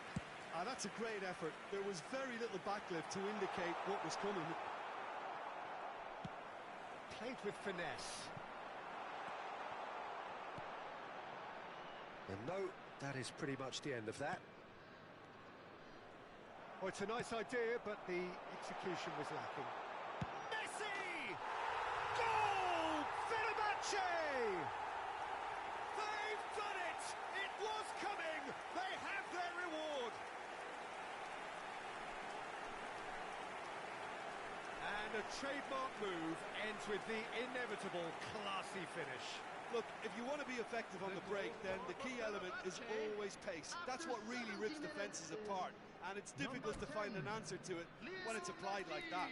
That's a great effort. There was very little backlift to indicate what was coming. Played with finesse. And no, that is pretty much the end of that. Oh, it's a nice idea, but the execution was lacking. Messi! Goal! Fenerbahce! They've done it! It was coming! They have their reward! And a trademark move ends with the inevitable classy finish. Look, if you want to be effective on the break, then the key element is always pace. That's what really rips defences apart, and it's difficult to find an answer to it when it's applied like that.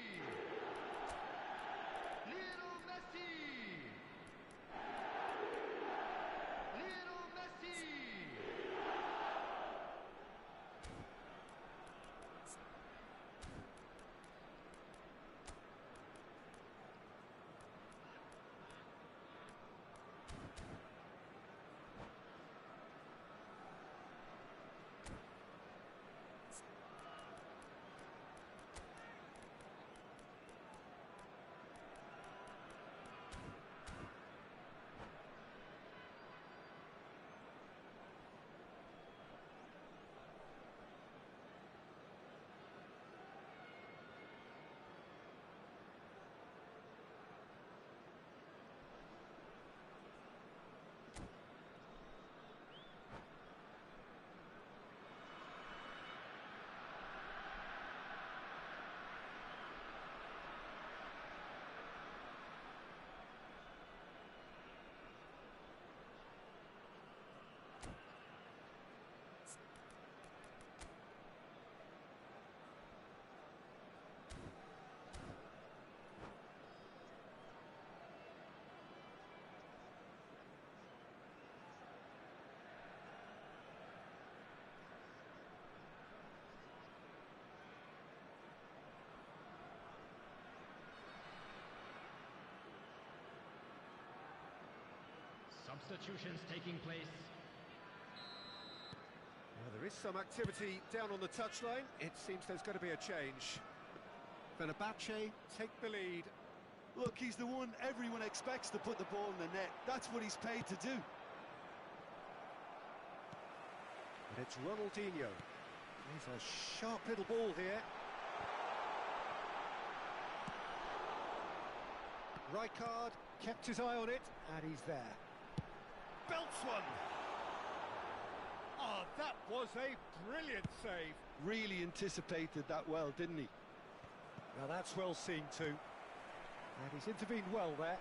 Substitutions taking place. Well, there is some activity down on the touchline. It seems there's going to be a change. Fenerbahce take the lead. Look, he's the one everyone expects to put the ball in the net. That's what he's paid to do. And it's Ronaldinho. He's a sharp little ball here. Rijkaard kept his eye on it, and he's there. Belts one. Oh, that was a brilliant save. Really anticipated that well, didn't he? Now that's well seen too. And he's intervened well there.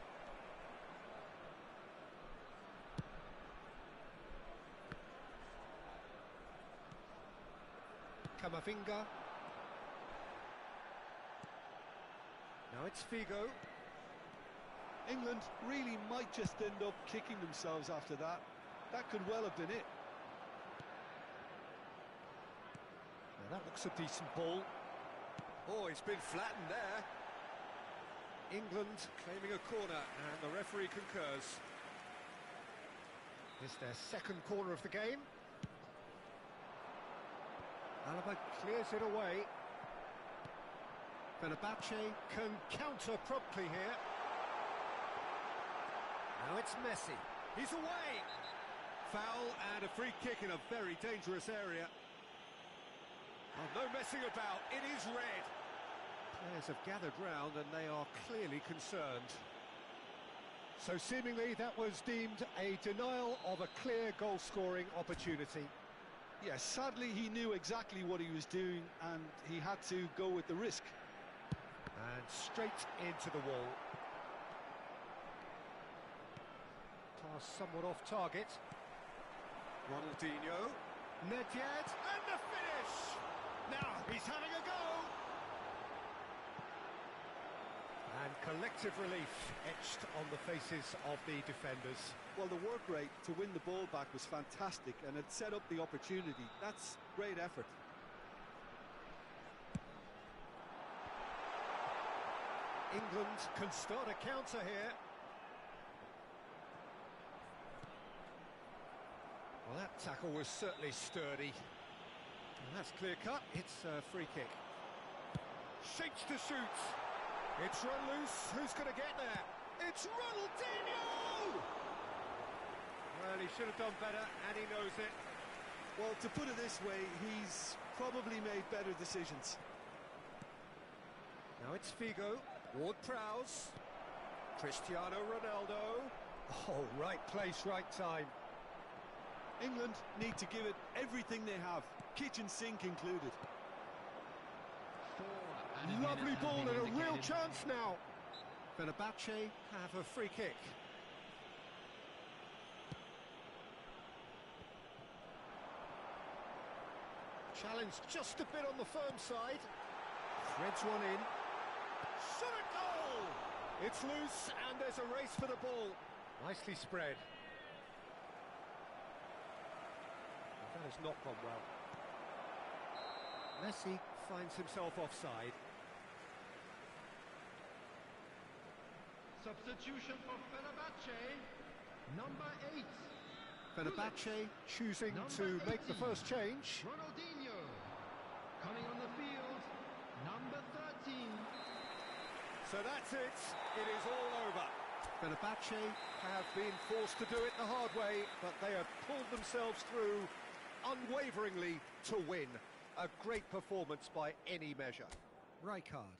Camavinga. Now it's Figo. England really might just end up kicking themselves after that. That could well have been it. Now that looks a decent ball. Oh, it's been flattened there. England claiming a corner, and the referee concurs. It's their second corner of the game. Alaba clears it away. Fenerbahce can counter promptly here. Now it's Messi. He's away. Foul and a free kick in a very dangerous area. Oh, no messing about. It is red. Players have gathered round and they are clearly concerned. So seemingly that was deemed a denial of a clear goal-scoring opportunity. Yes, sadly he knew exactly what he was doing and he had to go with the risk. And straight into the wall. Pass somewhat off target. Ronaldinho. Nedved, and the finish! Now he's having a go! And collective relief etched on the faces of the defenders. Well, the work rate to win the ball back was fantastic and it set up the opportunity. That's great effort. England can start a counter here. Well, that tackle was certainly sturdy. And that's clear cut. It's a free kick. Shakes to shoot. It's run loose. Who's going to get there? It's Ronaldinho! Well, he should have done better, and he knows it. Well, to put it this way, he's probably made better decisions. Now it's Figo. Ward-Prowse. Cristiano Ronaldo. Oh, right place, right time. England need to give it everything they have, kitchen sink included. Lovely ball and a real chance now. Fenerbahce have a free kick. Challenge just a bit on the firm side. Threads one in. Shot a goal! It's loose and there's a race for the ball. Nicely spread. That has not gone well. Messi finds himself offside. Substitution for Fenerbahce, number 8. Fenerbahce choosing to make the first change. Ronaldinho. Coming on the field, number 13. So that's it. It is all over. Fenerbahce have been forced to do it the hard way, but they have pulled themselves through unwaveringly to win. A great performance by any measure. Rijkaard.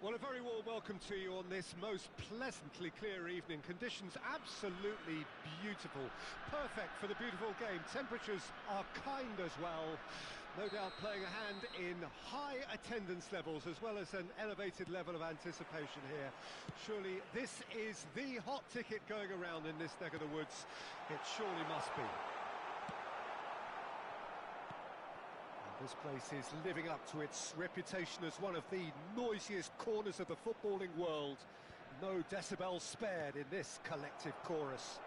Well, a very warm welcome to you on this most pleasantly clear evening. Conditions absolutely beautiful. Perfect for the beautiful game. Temperatures are kind as well. No doubt playing a hand in high attendance levels as well as an elevated level of anticipation here. Surely this is the hot ticket going around in this neck of the woods. It surely must be. This place is living up to its reputation as one of the noisiest corners of the footballing world. No decibels spared in this collective chorus.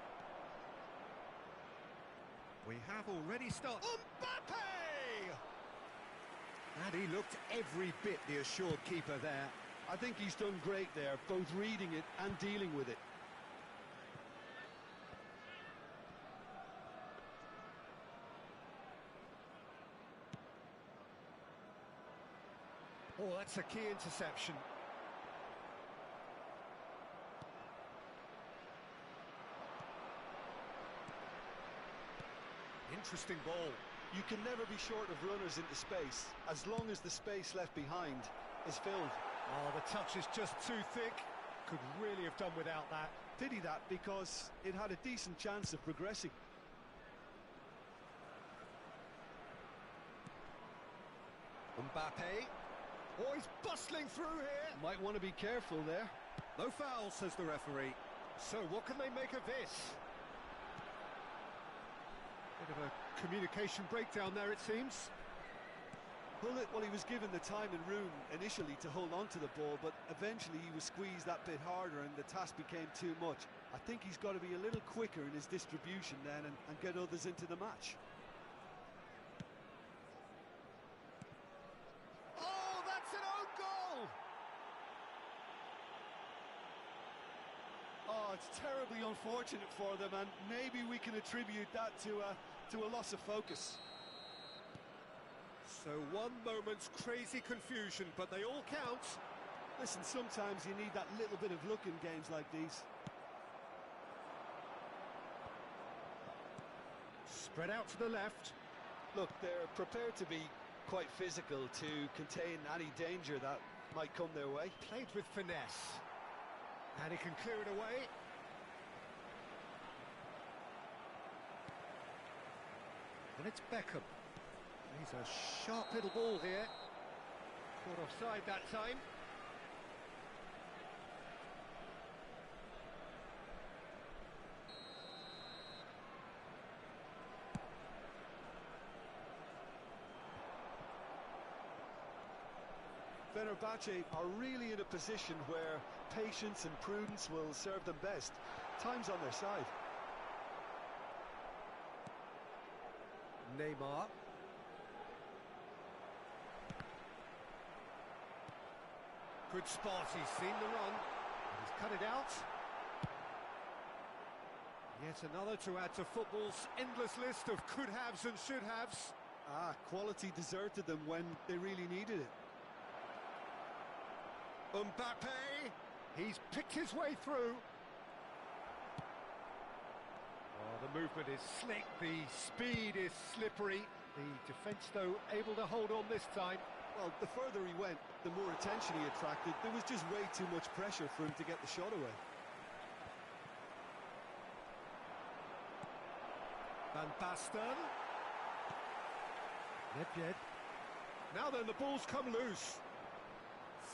We have already started. Mbappe! And he looked every bit the assured keeper there. I think he's done great there, both reading it and dealing with it. Oh, that's a key interception. Interesting ball. You can never be short of runners into space, as long as the space left behind is filled. Oh, the touch is just too thick. Could really have done without that. Pity that, because it had a decent chance of progressing. Mbappe. Oh, he's bustling through here. Might want to be careful there. No foul, says the referee. So what can they make of this? Bit of a communication breakdown there, it seems. Well, he was given the time and room initially to hold on to the ball, but eventually he was squeezed that bit harder and the task became too much. I think he's got to be a little quicker in his distribution then and get others into the match. Oh, it's terribly unfortunate for them, and maybe we can attribute that to a loss of focus. So one moment's crazy confusion, but they all count. Listen, sometimes you need that little bit of luck in games like these. Spread out to the left. Look, they're prepared to be quite physical to contain any danger that might come their way. Played with finesse. And he can clear it away. And it's Beckham. He's a sharp little ball here. Caught offside that time. Fenerbahce are really in a position where patience and prudence will serve them best. Time's on their side. Neymar. Good spot, he's seen the run. He's cut it out. Yet another to add to football's endless list of could-haves and should-haves. Quality deserted them when they really needed it. Mbappe, he's picked his way through. Oh, the movement is slick, the speed is slippery. The defence, though, able to hold on this time. Well, the further he went, the more attention he attracted. There was just way too much pressure for him to get the shot away. Van Basten. Nedved. Now then, the ball's come loose.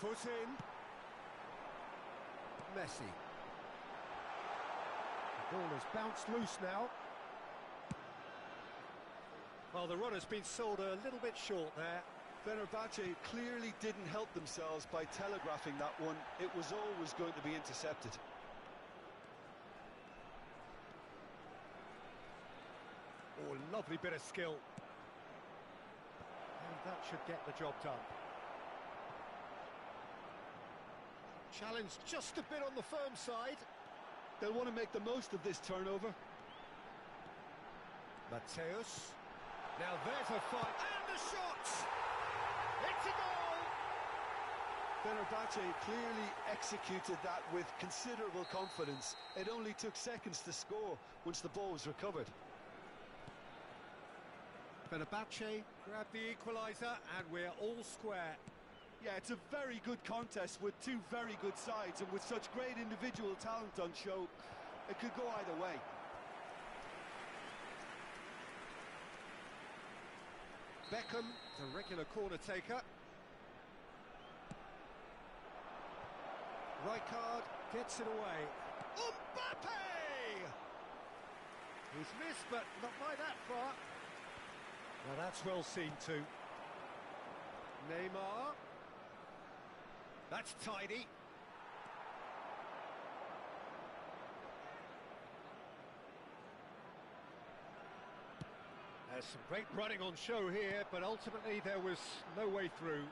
Foot in. Messi. The ball has bounced loose now. Well, the runner's been sold a little bit short there. Fenerbahce clearly didn't help themselves by telegraphing that one. It was always going to be intercepted. Oh, lovely bit of skill. And that should get the job done. Challenge just a bit on the firm side. They'll want to make the most of this turnover. Mateus. Now there's a fight. And the shot! It's a goal! Fenerbahce clearly executed that with considerable confidence. It only took seconds to score once the ball was recovered. Fenerbahce grab the equaliser and we're all square. Yeah, it's a very good contest with two very good sides, and with such great individual talent on show, it could go either way. Beckham, the regular corner taker. Rijkaard gets it away. Mbappe! He's missed, but not by that far. Well, that's well seen too. Neymar. That's tidy. There's some great running on show here, but ultimately there was no way through.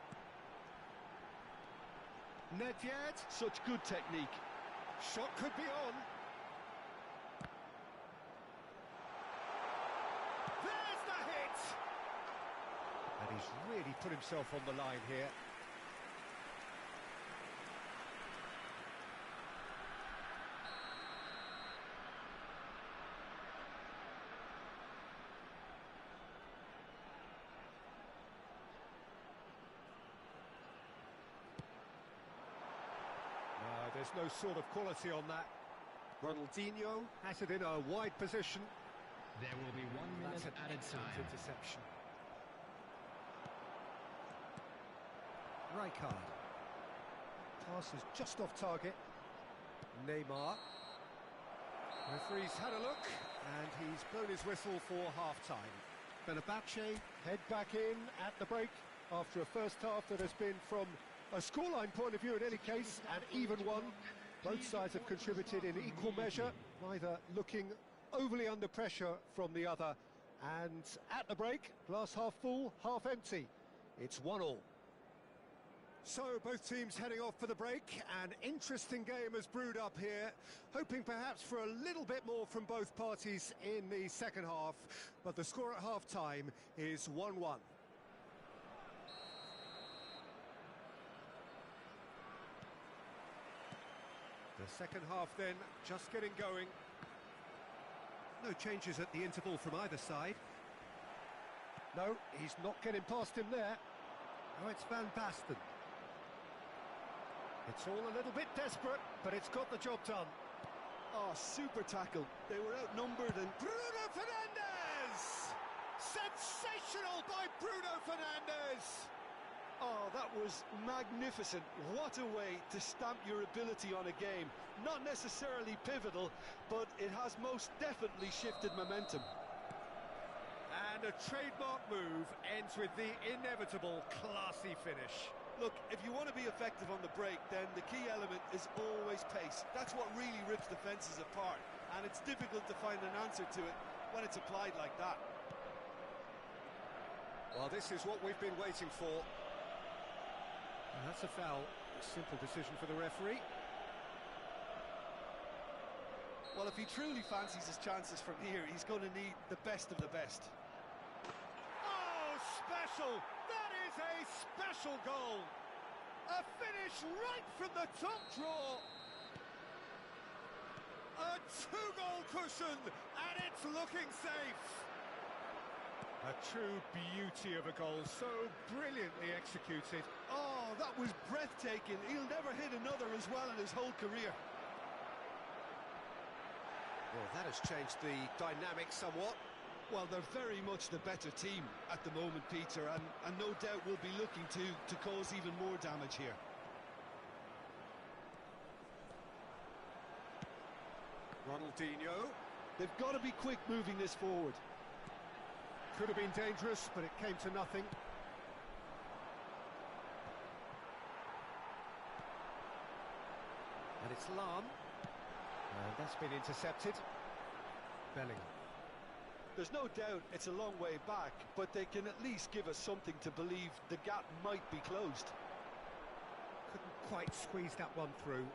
Nedved. Such good technique. Shot could be on. There's the hit! And he's really put himself on the line here. There's no sort of quality on that. Ronaldinho has it in a wide position. There will be 1 minute added time. Interception. Rijkaard. Pass is just off target. Neymar. Referee's had a look, and he's blown his whistle for half-time. Fenerbahce head back in at the break after a first half that has been, from a scoreline point of view in any case, an even one. Both sides have contributed in equal measure, neither looking overly under pressure from the other. And at the break, glass half full, half empty. It's 1-1. So both teams heading off for the break. An interesting game has brewed up here, hoping perhaps for a little bit more from both parties in the second half. But the score at half-time is 1-1. The second half then, just getting going. No changes at the interval from either side. No, he's not getting past him there. Oh, it's Van Basten. It's all a little bit desperate, but it's got the job done. Oh, super tackle. They were outnumbered and... Bruno Fernandes! Sensational by Bruno Fernandes! Oh, that was magnificent. What a way to stamp your ability on a game. Not necessarily pivotal, but it has most definitely shifted momentum. And a trademark move ends with the inevitable classy finish. Look, if you want to be effective on the break, then the key element is always pace. That's what really rips defences apart, and it's difficult to find an answer to it when it's applied like that. Well, this is what we've been waiting for. And that's a foul. A simple decision for the referee. Well, if he truly fancies his chances from here, he's going to need the best of the best. Oh, special! That is a special goal! A finish right from the top draw! A two-goal cushion, and it's looking safe! A true beauty of a goal, so brilliantly executed. Oh, that was breathtaking. He'll never hit another as well in his whole career. Well, that has changed the dynamic somewhat. Well, they're very much the better team at the moment, Peter, and no doubt will be looking to cause even more damage here. Ronaldinho. They've got to be quick moving this forward. Could have been dangerous, but it came to nothing. And it's Lahm. And that's been intercepted. Bellingham. There's no doubt it's a long way back, but they can at least give us something to believe the gap might be closed. Couldn't quite squeeze that one through.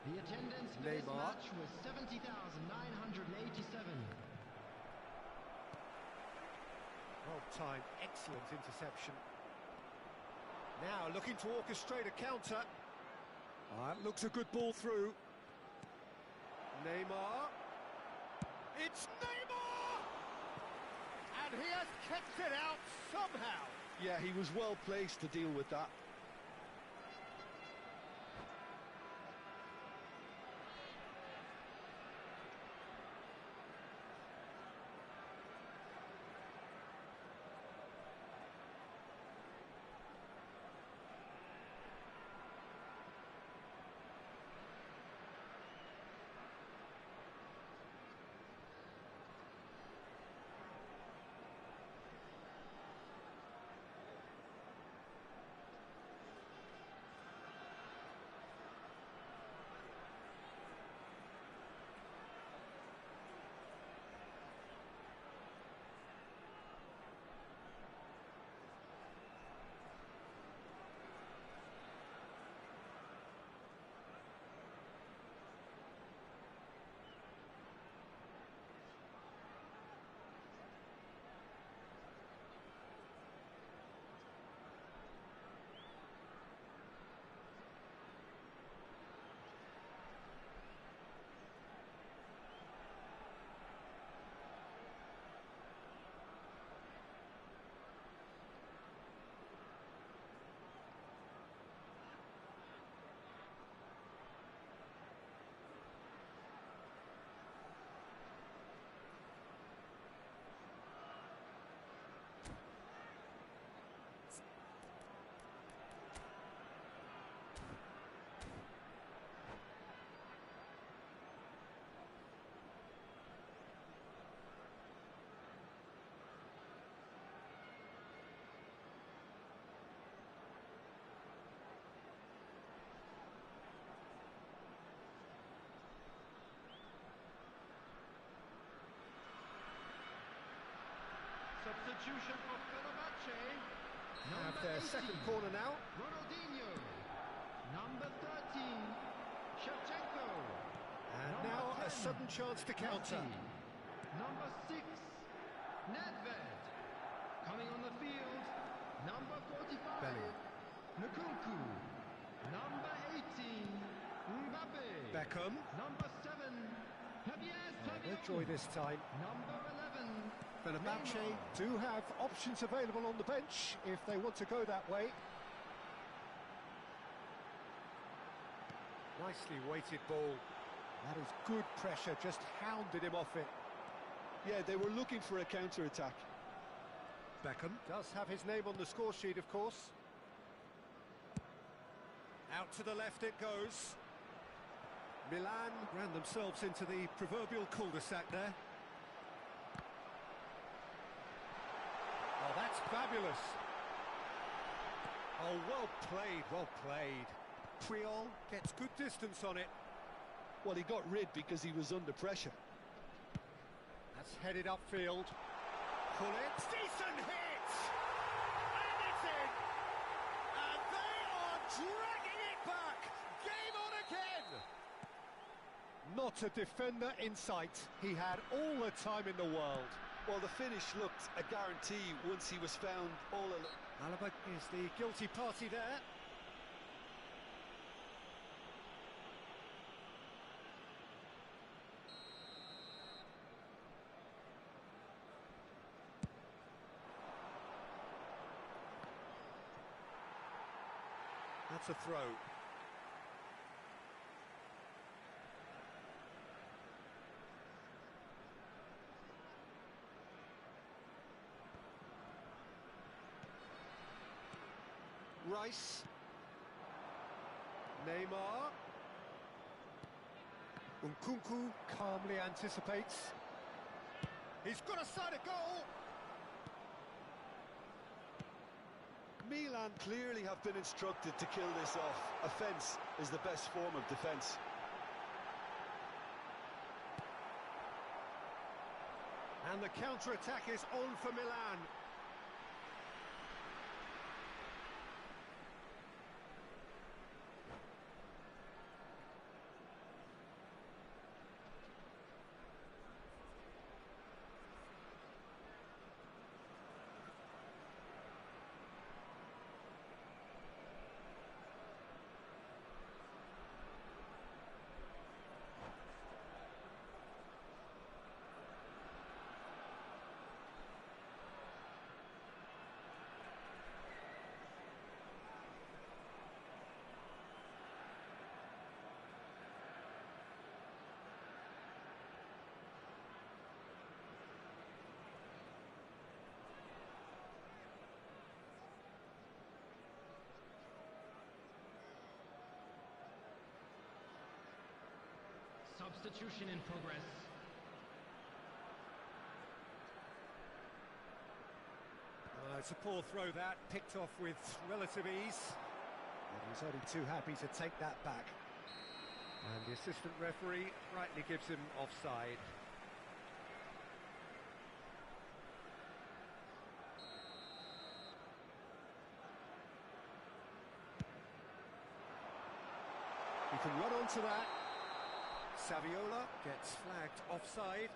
The attendance for this match was 70,987. Well-timed, excellent interception. Now looking to orchestrate a counter. That looks a good ball through. Neymar. It's Neymar! And he has kept it out somehow. Yeah, he was well placed to deal with that. Substitution for Fenerbahce. Have their second corner now. Ronaldinho. Number 13, Shevchenko. And Number now a 10, sudden chance to counter. Messi. Number 6, Nedved. Coming on the field, number 45, Bellingham. Nkunku. Number 18, Mbappe. Beckham. Number 7, Javier They'll enjoy this time. Number 11, Fenerbahce Neymar. do have options available on the bench if they want to go that way. Nicely weighted ball. That is good pressure, just hounded him off it. Yeah, they were looking for a counter-attack. Beckham does have his name on the score sheet, of course. Out to the left it goes. Milan ran themselves into the proverbial cul-de-sac there. Oh, that's fabulous. Oh, well played, well played. Puyol gets good distance on it. Well, he got rid because he was under pressure. That's headed upfield. Pull it. Decent hit! And it's in! And they are dragging it back! Game on again! Not a defender in sight. He had all the time in the world. Well, the finish looked a guarantee once he was found all alone. Alaba is the guilty party there. That's a throw. Rice. Neymar. Nkunku calmly anticipates. He's got a side of goal. Milan clearly have been instructed to kill this off. Offence is the best form of defence. And the counter-attack is on for Milan. Substitution in progress. It's a poor throw that, picked off with relative ease. And he's only too happy to take that back. And the assistant referee rightly gives him offside. You can run onto that. Saviola gets flagged offside.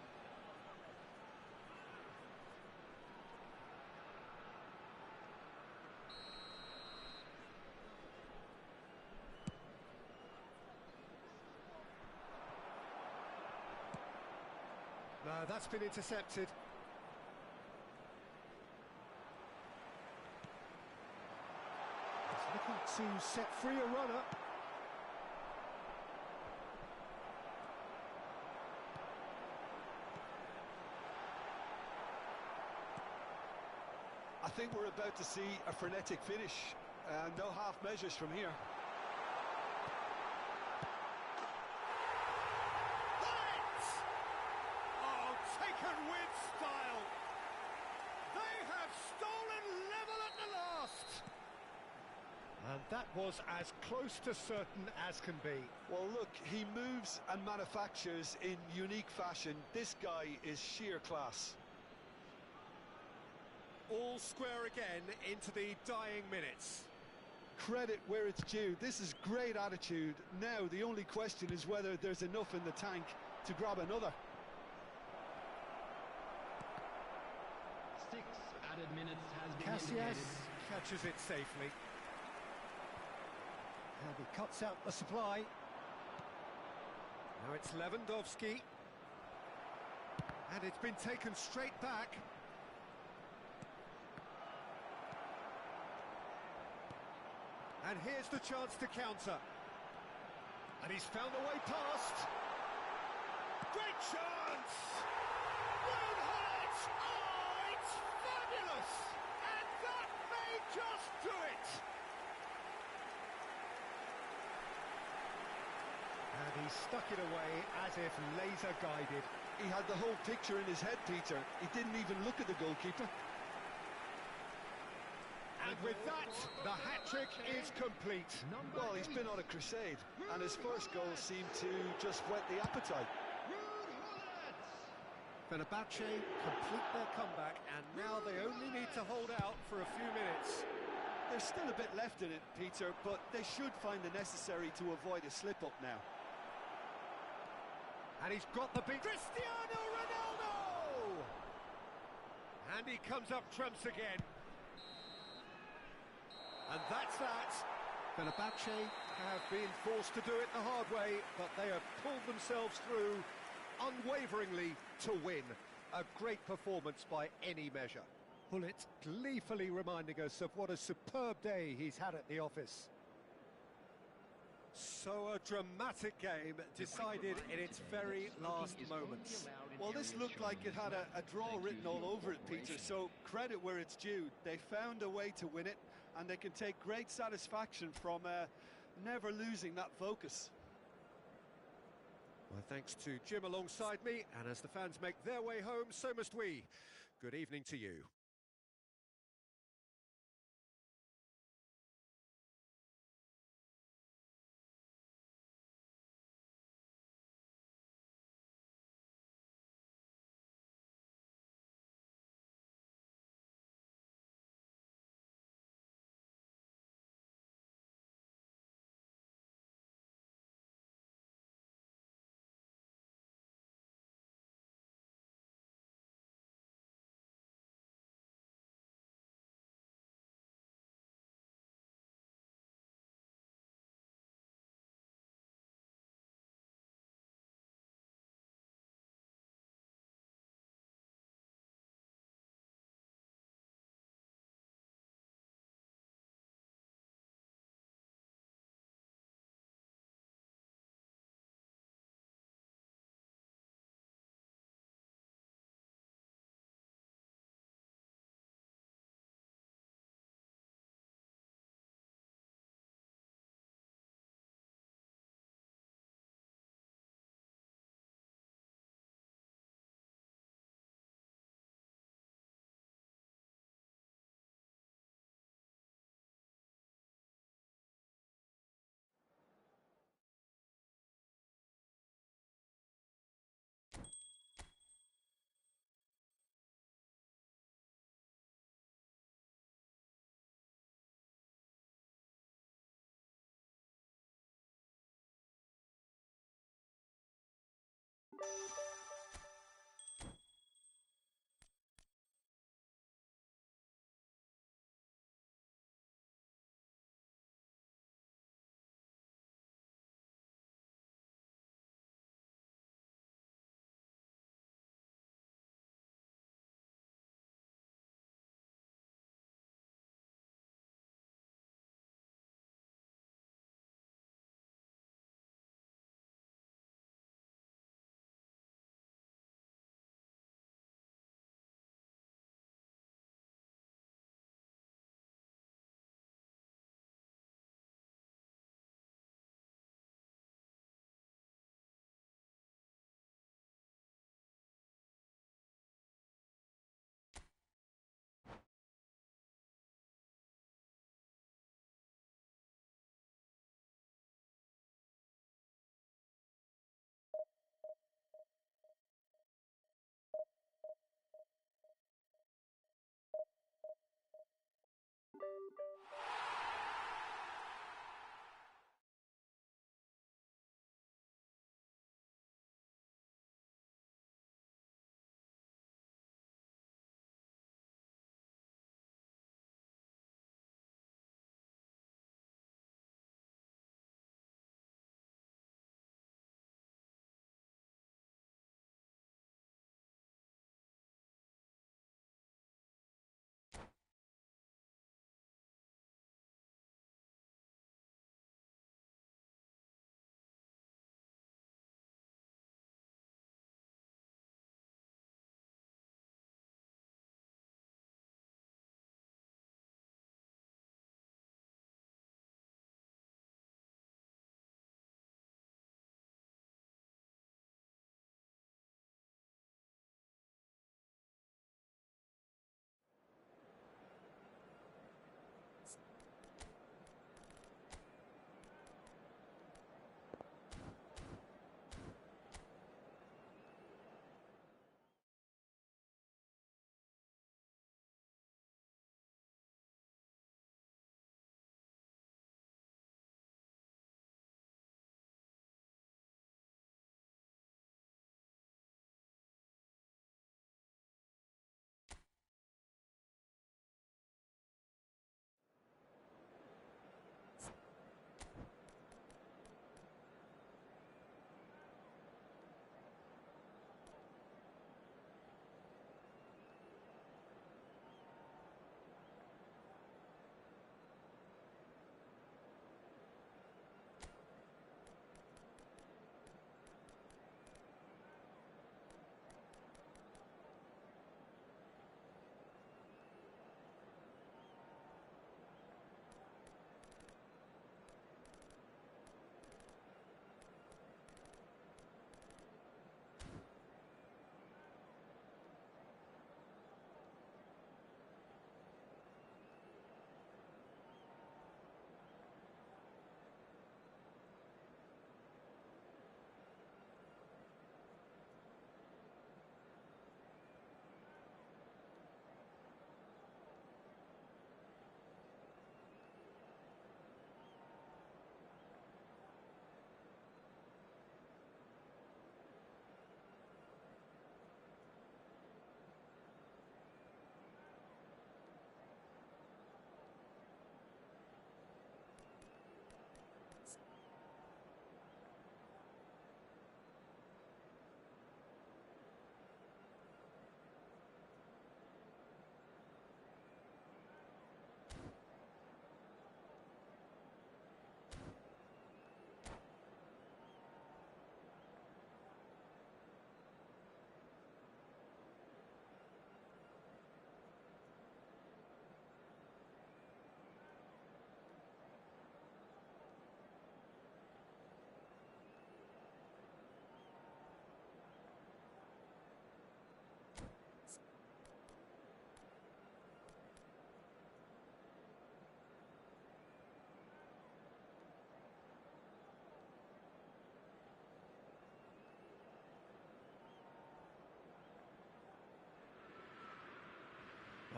No, that's been intercepted. He's looking to set free a runner. I think we're about to see a frenetic finish. No half measures from here. Oh, taken with style. They have stolen level at the last. And that was as close to certain as can be. Well, look, he moves and manufactures in unique fashion. This guy is sheer class. All square again into the dying minutes. Credit where it's due. This is great attitude. Now the only question is whether there's enough in the tank to grab another. 6 added minutes has been Casillas indicated. catches it safely. And he cuts out the supply. Now it's Lewandowski. And it's been taken straight back. And here's the chance to counter. And he's found a way past. Great chance! Won't hurt! Oh, it's fabulous! And that may just do it! And he stuck it away as if laser guided. He had the whole picture in his head, Peter. He didn't even look at the goalkeeper. And with that, the hat-trick is complete. Well, he's been on a crusade, and his first goal seemed to just whet the appetite. Fenerbahce complete their comeback, and now they only need to hold out for a few minutes. There's still a bit left in it, Peter, but they should find the necessary to avoid a slip-up now. And he's got the beat. Cristiano Ronaldo! And he comes up trumps again. And that's that. Fenerbahce have been forced to do it the hard way, but they have pulled themselves through unwaveringly to win. A great performance by any measure. Bullet gleefully reminding us of what a superb day he's had at the office. So a dramatic game decided in its very last moments. Well, this looked like it had a draw written all over it, Peter, so credit where it's due. They found a way to win it, and they can take great satisfaction from never losing that focus. Well, thanks to Jim alongside me, and as the fans make their way home, so must we. Good evening to you.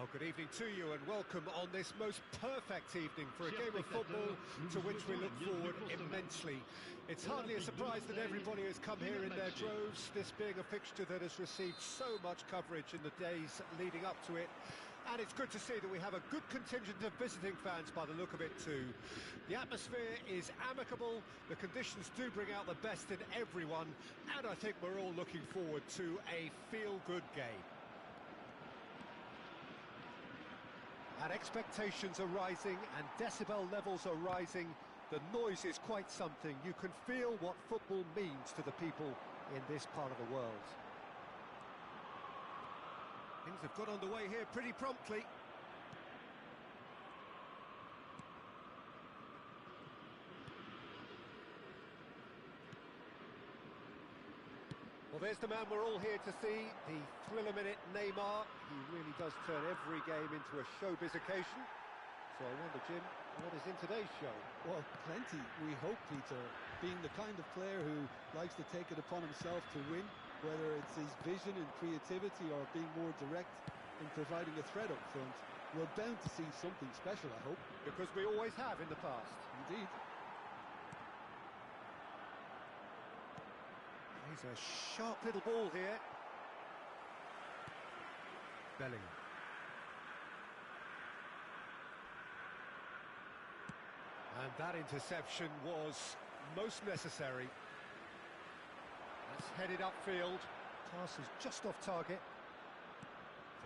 Well, good evening to you and welcome on this most perfect evening for a game of football to which we look forward immensely. It's hardly a surprise that everybody has come here in their droves, this being a fixture that has received so much coverage in the days leading up to it. And it's good to see that we have a good contingent of visiting fans by the look of it too. The atmosphere is amicable, the conditions do bring out the best in everyone, and I think we're all looking forward to a feel-good game. And expectations are rising and decibel levels are rising. The noise is quite something. You can feel what football means to the people in this part of the world. Things have got underway here pretty promptly. Well, there's the man we're all here to see, the thriller-minute Neymar. He really does turn every game into a showbiz occasion. So I wonder, Jim, what is in today's show? Well, plenty, we hope, Peter. Being the kind of player who likes to take it upon himself to win, whether it's his vision and creativity or being more direct in providing a threat up front, we're bound to see something special, I hope. Because we always have in the past. Indeed. He's a sharp little ball here. Bellingham. And that interception was most necessary. That's headed upfield. Pass is just off target.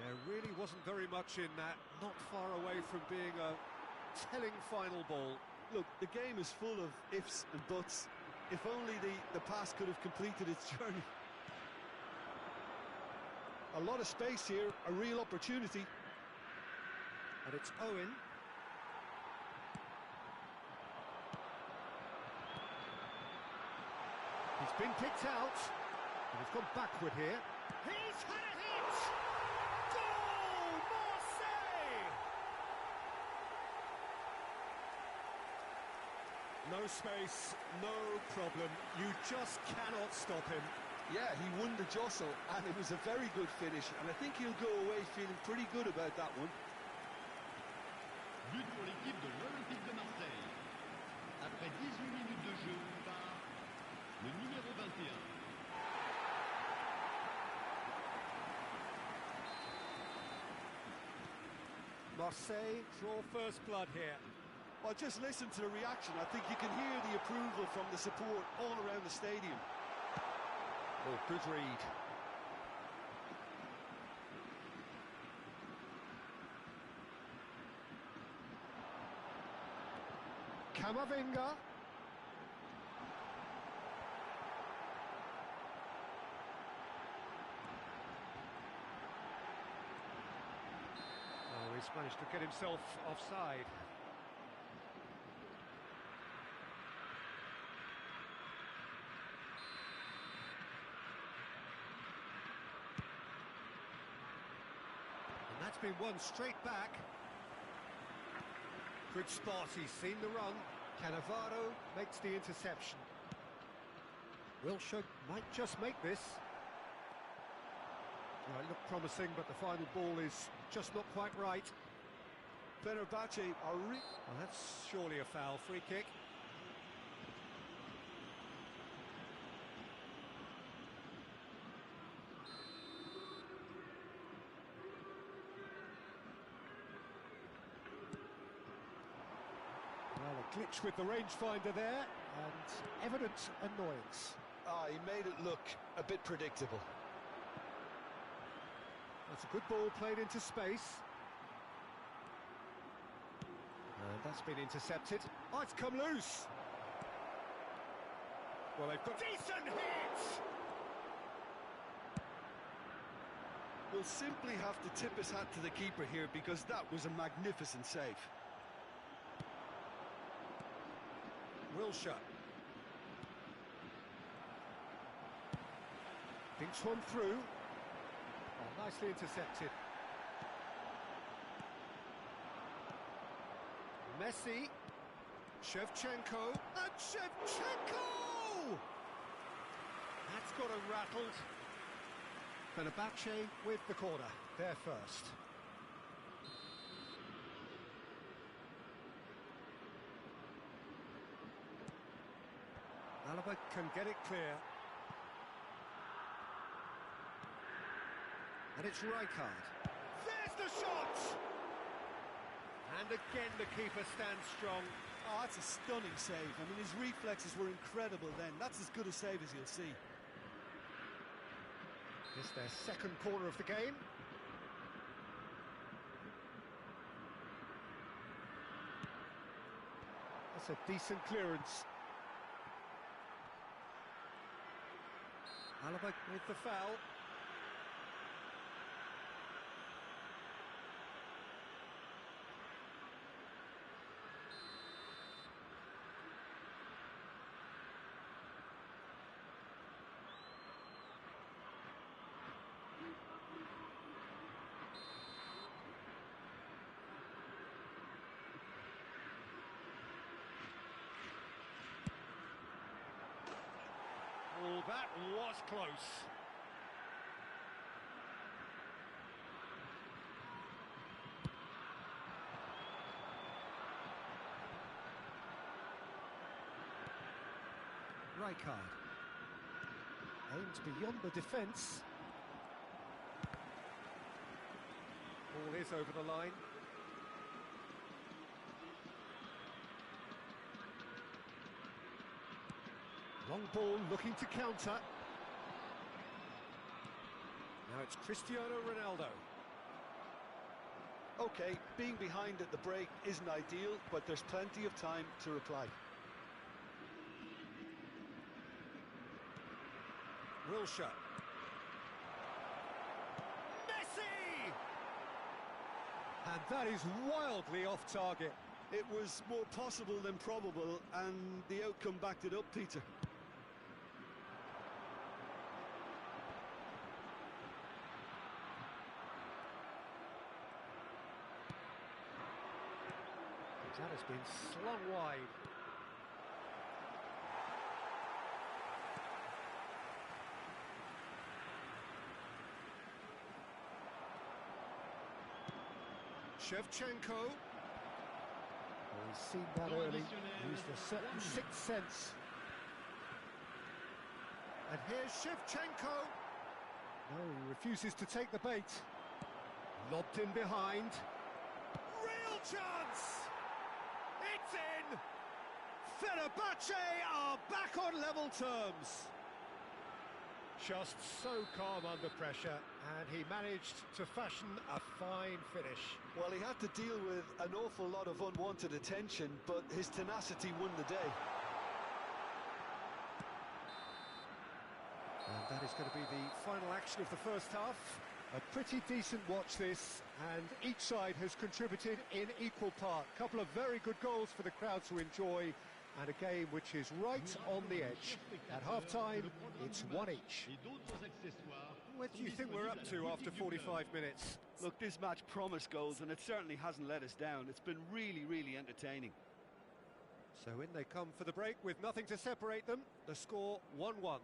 There really wasn't very much in that. Not far away from being a telling final ball. Look, the game is full of ifs and buts. If only the pass could have completed its journey. A lot of space here, a real opportunity. And it's Owen. He's been picked out. And he's gone backward here. He's had a hit! Goal! Marseille! No space, no problem. You just cannot stop him. Yeah, he won the jostle, and it was a very good finish, and I think he'll go away feeling pretty good about that one. But pour l'équipe de l'Olympique de Marseille. Après 18 minutes de jeu, part le numéro 21. Marseille draw first blood here. Well, just listen to the reaction. I think you can hear the approval from the support all around the stadium. Oh, good read. Camavinga. Oh, he's managed to get himself offside. That's been won straight back. Good spot, he's seen the run. Cannavaro makes the interception. Wilshere might just make this. Well, it looked promising, but the final ball is just not quite right. Fenerbahce are well, that's surely a foul. Free kick. Well, a glitch with the rangefinder there, and evident annoyance. he made it look a bit predictable. That's a good ball played into space. And that's been intercepted. Oh, it's come loose. Well, they've got decent hits. We'll simply have to tip his hat to the keeper here because that was a magnificent save. Wilshere. Thinks one through. Oh, nicely intercepted. Messi. Shevchenko. And Shevchenko! That's got him rattled. Fenerbahce with the corner. They're first. Alaba can get it clear. And it's Rijkaard. There's the shot! And again the keeper stands strong. Oh, that's a stunning save. I mean, his reflexes were incredible then. That's as good a save as you'll see. It's their second corner of the game. That's a decent clearance. Alaba with the foul. Oh, that was close. Rijkaard aims beyond the defence. Ball is over the line. Long ball looking to counter. Now it's Cristiano Ronaldo. Okay, being behind at the break isn't ideal, but there's plenty of time to reply. Wilshere. Messi! And that is wildly off target. It was more possible than probable, and the outcome backed it up, Peter. That has been slung wide. Shevchenko. Oh, he's seen that early. Used a certain sixth sense. And here's Shevchenko. No, he refuses to take the bait. Lobbed in behind. Real chance! It's in! Fenerbahce are back on level terms. Just so calm under pressure, and he managed to fashion a fine finish. Well, he had to deal with an awful lot of unwanted attention, but his tenacity won the day. And that is going to be the final action of the first half. A pretty decent watch this, and each side has contributed in equal part. A couple of very good goals for the crowd to enjoy, and a game which is right on the edge. At half-time, it's one each. What do you think we're up to after 45 minutes? Look, this match promised goals, and it certainly hasn't let us down. It's been really, really entertaining. So in they come for the break with nothing to separate them. The score 1-1.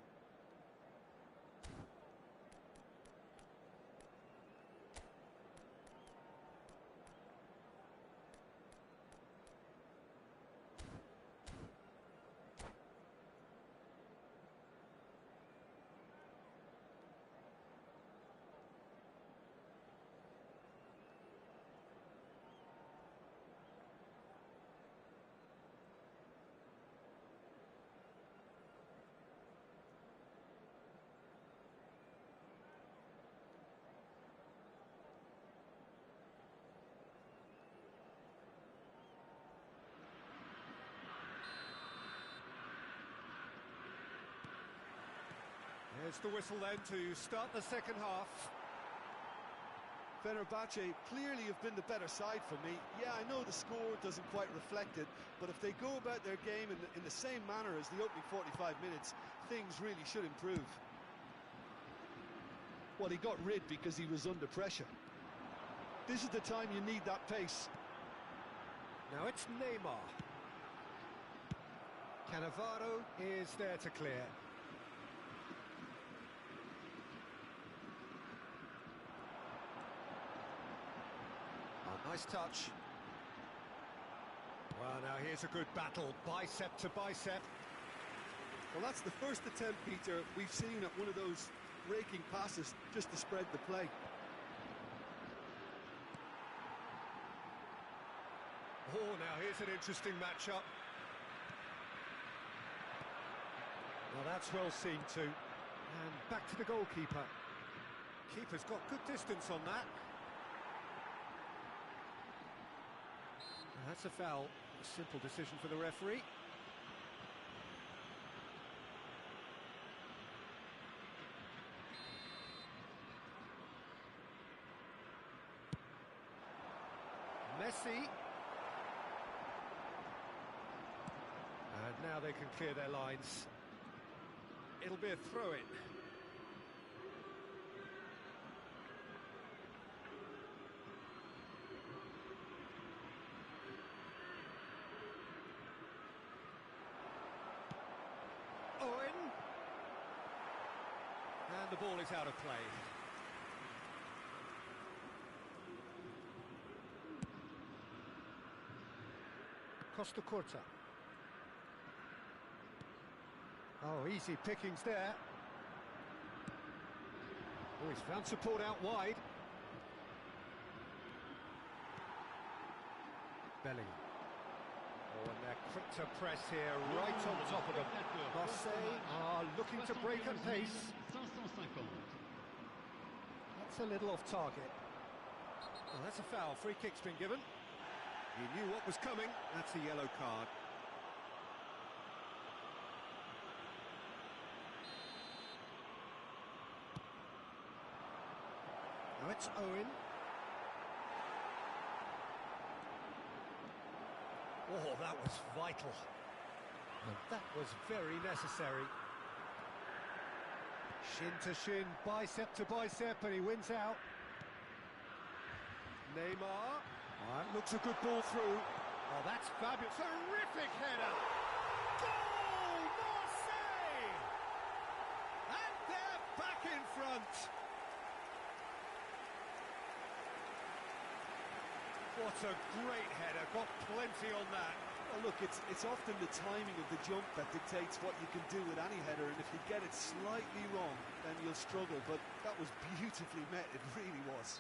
There's the whistle then to start the second half. Fenerbahce clearly have been the better side for me. Yeah, I know the score doesn't quite reflect it, but if they go about their game in the same manner as the opening 45 minutes, things really should improve. Well, he got rid because he was under pressure. This is the time you need that pace. Now it's Neymar. Cannavaro is there to clear. Nice touch. Well, now here's a good battle, bicep to bicep. Well, that's the first attempt, Peter, we've seen at one of those raking passes just to spread the play. Oh, now here's an interesting matchup. Well, that's well seen too. And back to the goalkeeper. Keeper's got good distance on that. That's a foul. A simple decision for the referee. Messi. And now they can clear their lines. It'll be a throw-in. Owen. And the ball is out of play. Costa Curta. Oh, easy pickings there. Oh, he's found support out wide. Bellingham. Oh, and they're quick to press here, right on top of them. Marseille are looking to break at pace. That's a little off target. Oh, that's a foul. Free kick's been given. He knew what was coming. That's a yellow card. Now it's Owen. Oh, that was vital. And that was very necessary. Shin to shin, bicep to bicep, and he wins out. Neymar. Oh, that looks a good ball through. Oh, that's fabulous. Terrific header. Goal, Marseille! And they're back in front. What a great header, got plenty on that. Well, look, it's often the timing of the jump that dictates what you can do with any header, and if you get it slightly wrong, then you'll struggle, but that was beautifully met, it really was.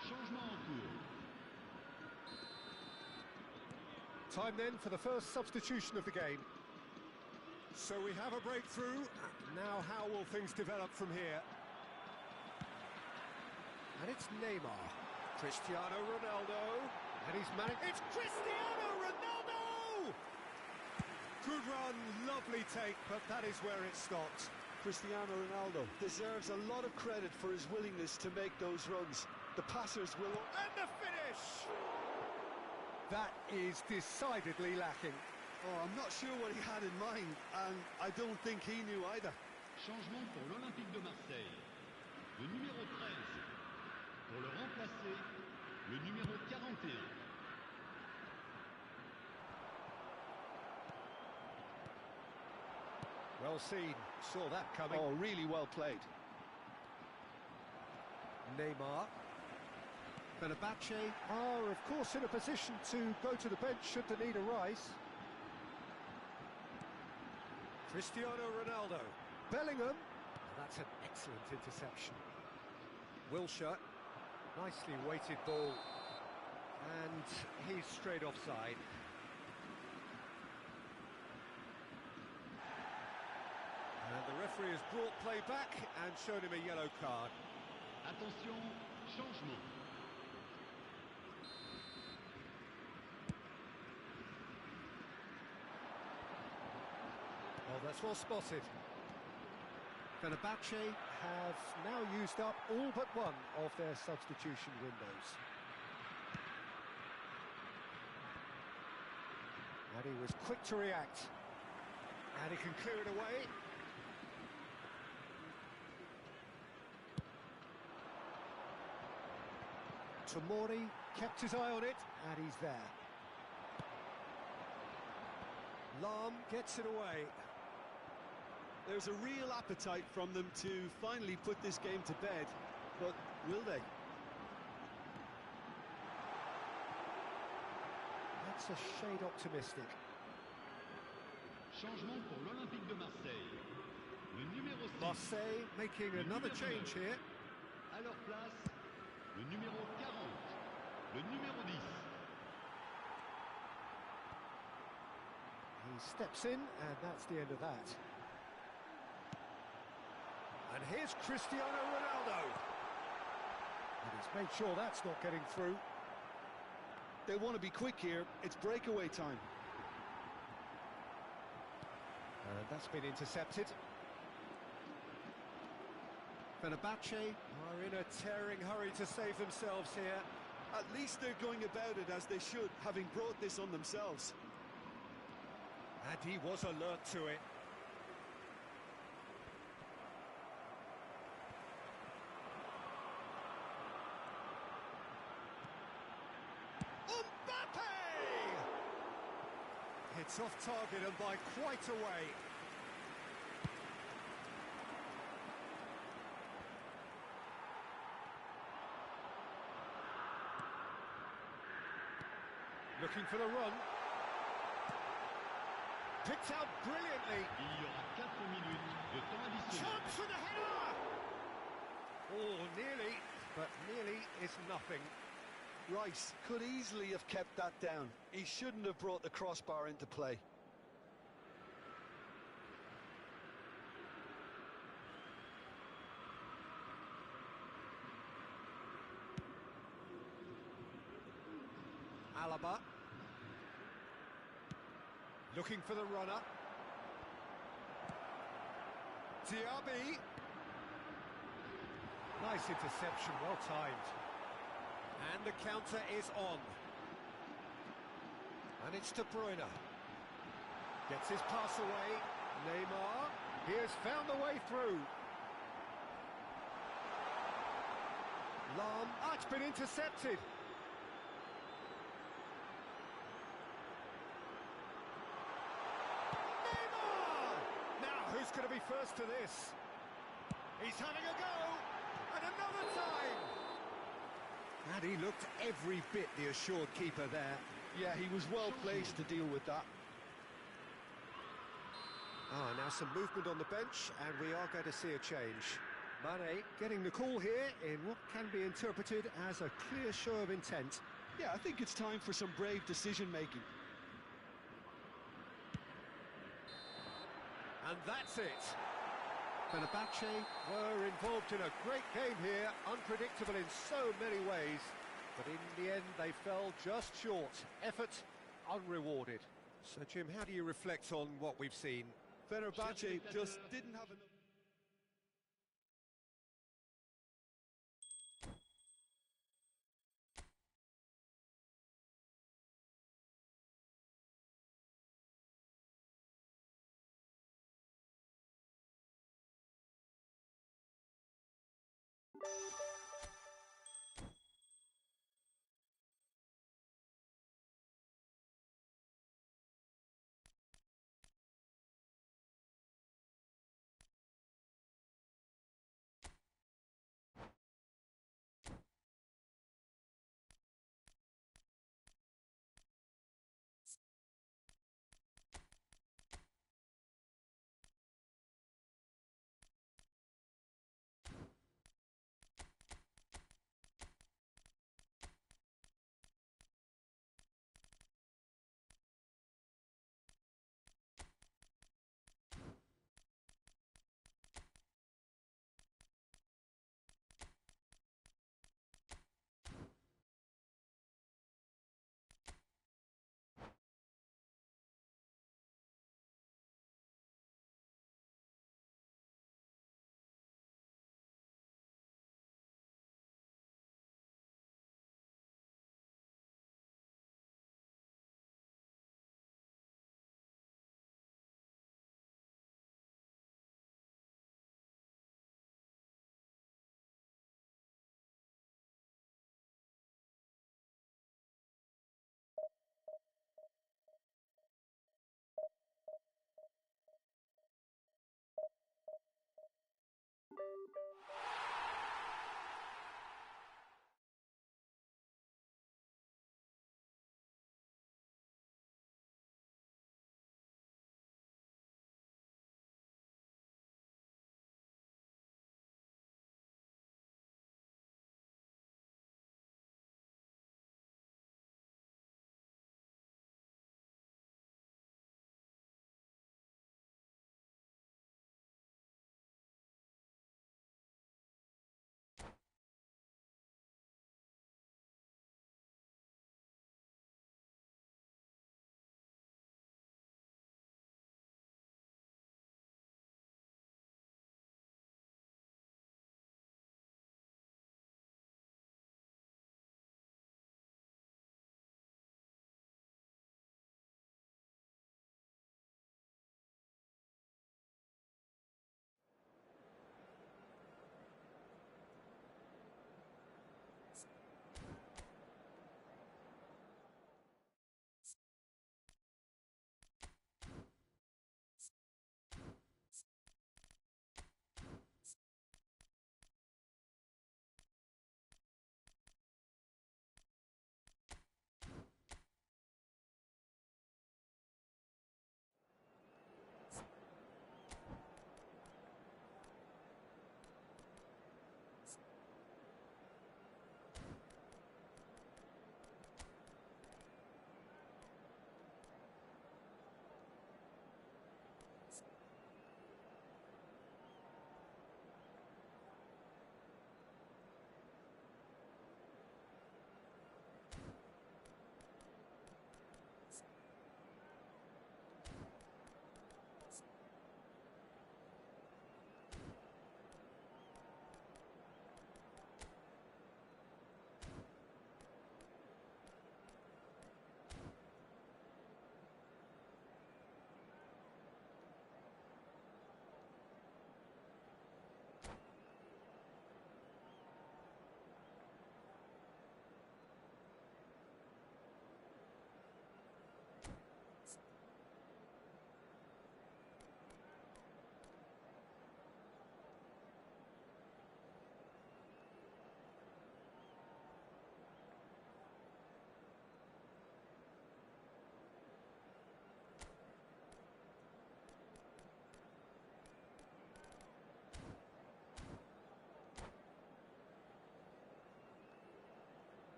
Changement en cours. Time then for the first substitution of the game. So we have a breakthrough. Now how will things develop from here? And it's Neymar. Cristiano Ronaldo. And he's managed... It's Cristiano Ronaldo! Good run, lovely take, but that is where it stopped. Cristiano Ronaldo deserves a lot of credit for his willingness to make those runs. The passers will... And the finish! That is decidedly lacking. Oh, I'm not sure what he had in mind, and I don't think he knew either. Changement pour l'Olympique de Marseille. Le numéro 13. Pour le remplacer, le numéro 41. Well seen, saw that coming. Oh, really well played. Neymar. Fenerbahce are, of course, in a position to go to the bench should the need arise. Cristiano Ronaldo. Bellingham. That's an excellent interception. Wilshere. Nicely weighted ball. And he's straight offside. And the referee has brought play back and shown him a yellow card. Attention, changement. Oh, that's well spotted. Fenerbahce have now used up all but one of their substitution windows. And he was quick to react. And he can clear it away. Tomori kept his eye on it, and he's there. Lam gets it away. There's a real appetite from them to finally put this game to bed, but will they? That's a shade optimistic. Changement pour l'Olympique de Marseille. Le numéro 6. Marseille making another change here. À leur place, le numéro 40. Le numéro 10. He steps in, and that's the end of that. And here's Cristiano Ronaldo. And he's made sure that's not getting through. They want to be quick here. It's breakaway time. And that's been intercepted. Fenerbahce are in a tearing hurry to save themselves here. At least they're going about it as they should, having brought this on themselves. And he was alert to it. It's off target and by quite a way. Looking for the run. Picked out brilliantly. Il y aura 4 minutes de temps additionnel. Chance for the header! Oh, nearly, but nearly is nothing. Rice could easily have kept that down. He shouldn't have brought the crossbar into play. Alaba. Looking for the runner. Diaby. Nice interception, well timed. And the counter is on. And it's De Bruyne. Gets his pass away. Neymar. He has found the way through. Lam. Ah, it's been intercepted. Neymar! Now, who's going to be first to this? He's having a go. And another time. And he looked every bit the assured keeper there. Yeah, he was well placed to deal with that. Ah, now some movement on the bench, and we are going to see a change. Mane getting the call here in what can be interpreted as a clear show of intent. Yeah, I think it's time for some brave decision-making. And that's it. Fenerbahce were involved in a great game here, unpredictable in so many ways. But in the end, they fell just short. Effort unrewarded. So, Jim, how do you reflect on what we've seen? Fenerbahce just didn't have enough.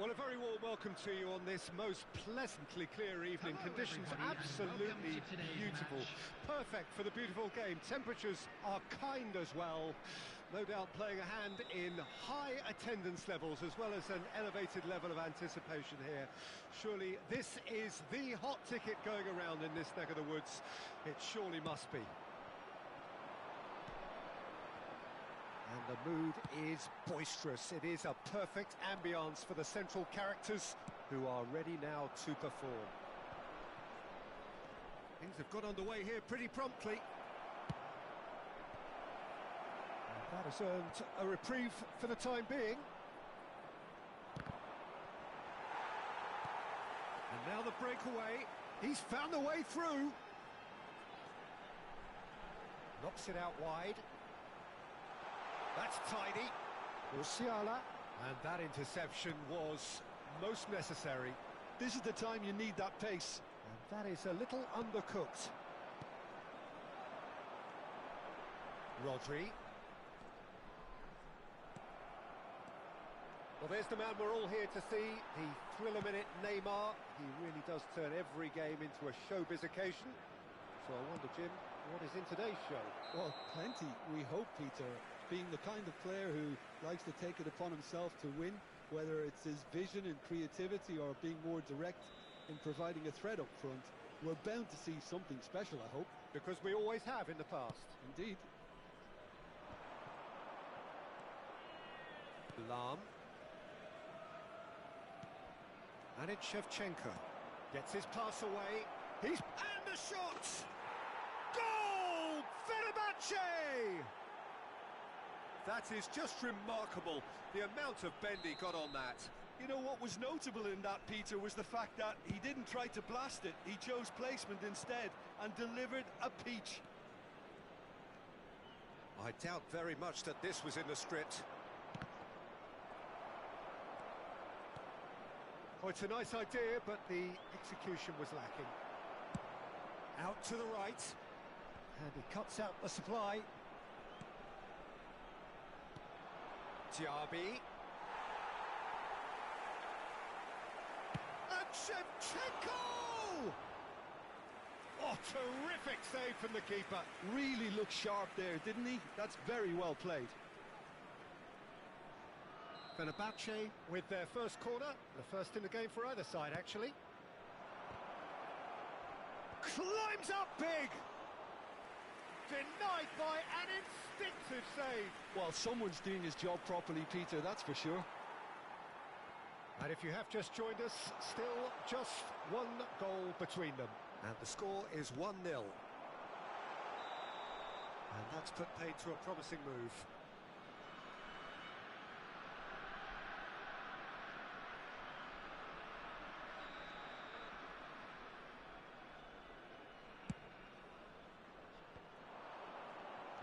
Well, a very warm welcome to you on this most pleasantly clear evening. Conditions absolutely beautiful. Perfect for the beautiful game. Temperatures are kind as well. No doubt playing a hand in high attendance levels as well as an elevated level of anticipation here. Surely this is the hot ticket going around in this neck of the woods. It surely must be. And the mood is boisterous. It is a perfect ambience for the central characters who are ready now to perform. Things have got underway here pretty promptly. And that has earned a reprieve for the time being. And now the breakaway. He's found a way through. Knocks it out wide. That's tidy. Musiala. And that interception was most necessary. This is the time you need that pace. And that is a little undercooked. Rodri. Well, there's the man we're all here to see, the thriller-minute Neymar. He really does turn every game into a showbiz occasion. So I wonder, Jim, what is in today's show? Well, plenty, we hope, Peter. Being the kind of player who likes to take it upon himself to win, whether it's his vision and creativity or being more direct in providing a threat up front, we're bound to see something special, I hope. Because we always have in the past. Indeed. Lam. And it's Shevchenko. Gets his pass away. And the shot! Goal! Fenerbahce! That is just remarkable, the amount of bend he got on that. You know what was notable in that, Peter, was the fact that he didn't try to blast it. He chose placement instead and delivered a peach. I doubt very much that this was in the script. Oh, it's a nice idea, but the execution was lacking. Out to the right. And he cuts out the supply. Diaby. And Shevchenko! Oh, terrific save from the keeper. Really looked sharp there, didn't he? That's very well played. Fenerbahce with their first corner, the first in the game for either side, actually. Climbs up big! Denied by an instinctive save. Well, someone's doing his job properly, Peter, that's for sure. And if you have just joined us, still just one goal between them. And the score is 1-0. And that's put paid to a promising move.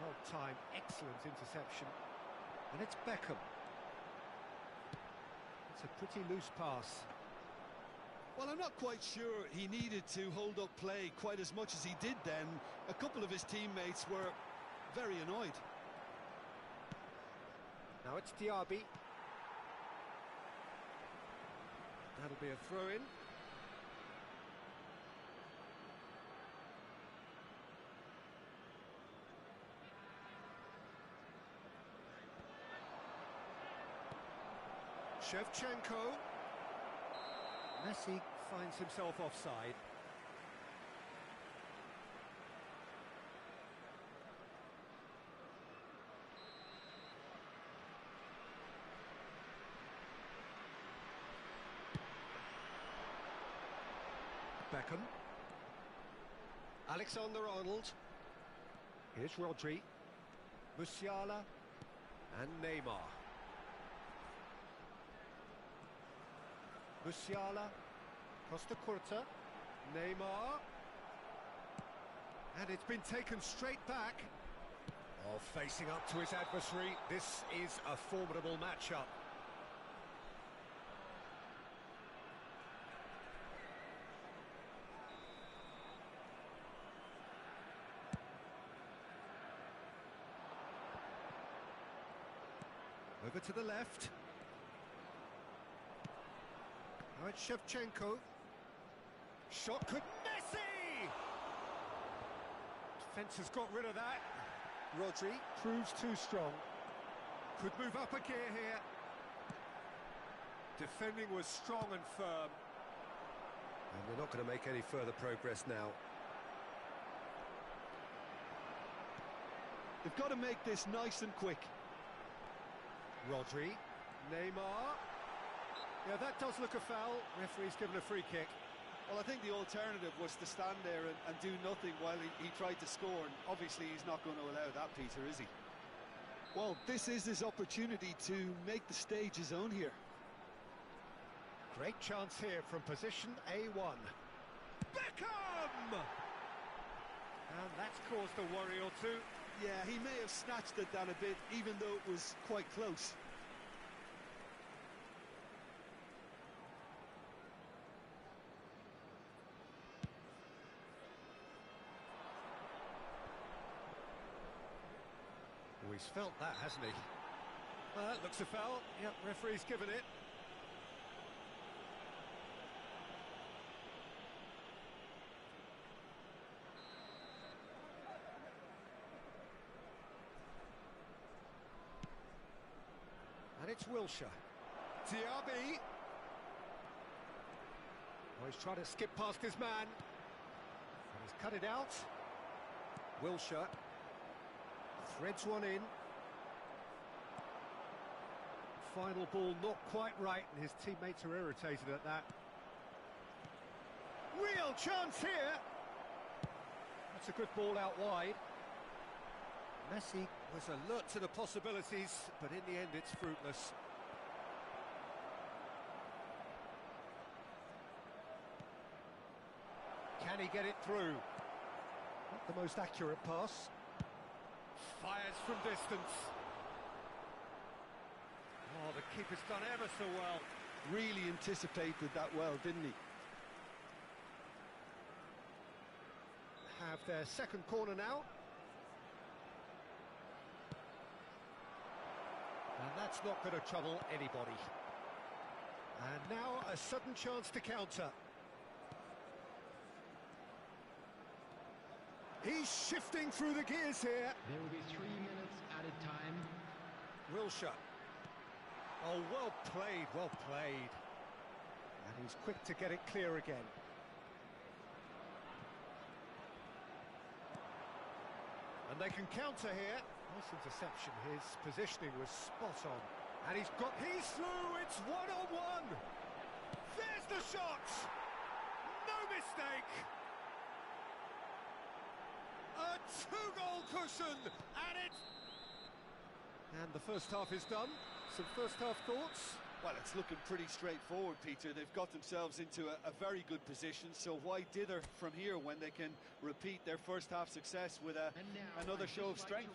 Well-timed, excellent interception. And it's Beckham. It's a pretty loose pass. Well, I'm not quite sure he needed to hold up play quite as much as he did then. A couple of his teammates were very annoyed. Now it's Diaby. That'll be a throw-in. Shevchenko. Messi finds himself offside. Beckham. Alexander-Arnold. Here's Rodri. Musiala. And Neymar. Musiala, Costa Curta, Neymar, and it's been taken straight back. Oh, facing up to his adversary, this is a formidable matchup. Over to the left. Now it's Shevchenko. Shot could Messi! Defence has got rid of that. Rodri proves too strong. Could move up a gear here. Defending was strong and firm. And they're not going to make any further progress now. They've got to make this nice and quick. Rodri. Neymar. Yeah, that does look a foul. Referee's given a free kick. Well, I think the alternative was to stand there and do nothing while he tried to score, and obviously he's not going to allow that, Peter, is he? Well, this is his opportunity to make the stage his own here. Great chance here from position A1. Beckham! And that's caused a worry or two. Yeah, he may have snatched at that a bit, even though it was quite close. Oh, he's felt that, hasn't he? Well, that looks a foul. Yep, referee's given it. And it's Wilshere. Diaby. Oh, he's trying to skip past his man. And he's cut it out. Wilshere threads one in. Final ball not quite right, and his teammates are irritated at that. Real chance here. That's a good ball out wide. Messi was alert to the possibilities, but in the end it's fruitless. Can he get it through? Not the most accurate pass. Fires from distance. Oh, the keeper's done ever so well. Really anticipated that well, didn't he? Have their second corner now. And that's not going to trouble anybody. And now a sudden chance to counter. He's shifting through the gears here. There will be 3 minutes added time. Wilshere. Oh, well played, well played. And he's quick to get it clear again. And they can counter here. Nice interception. His positioning was spot on. And he's through. It's one-on-one. There's the shot. No mistake. A two-goal cushion. And the first half is done. Some first half thoughts? Well, it's looking pretty straightforward, Peter. They've got themselves into a very good position, so why dither from here when they can repeat their first half success with another show of strength?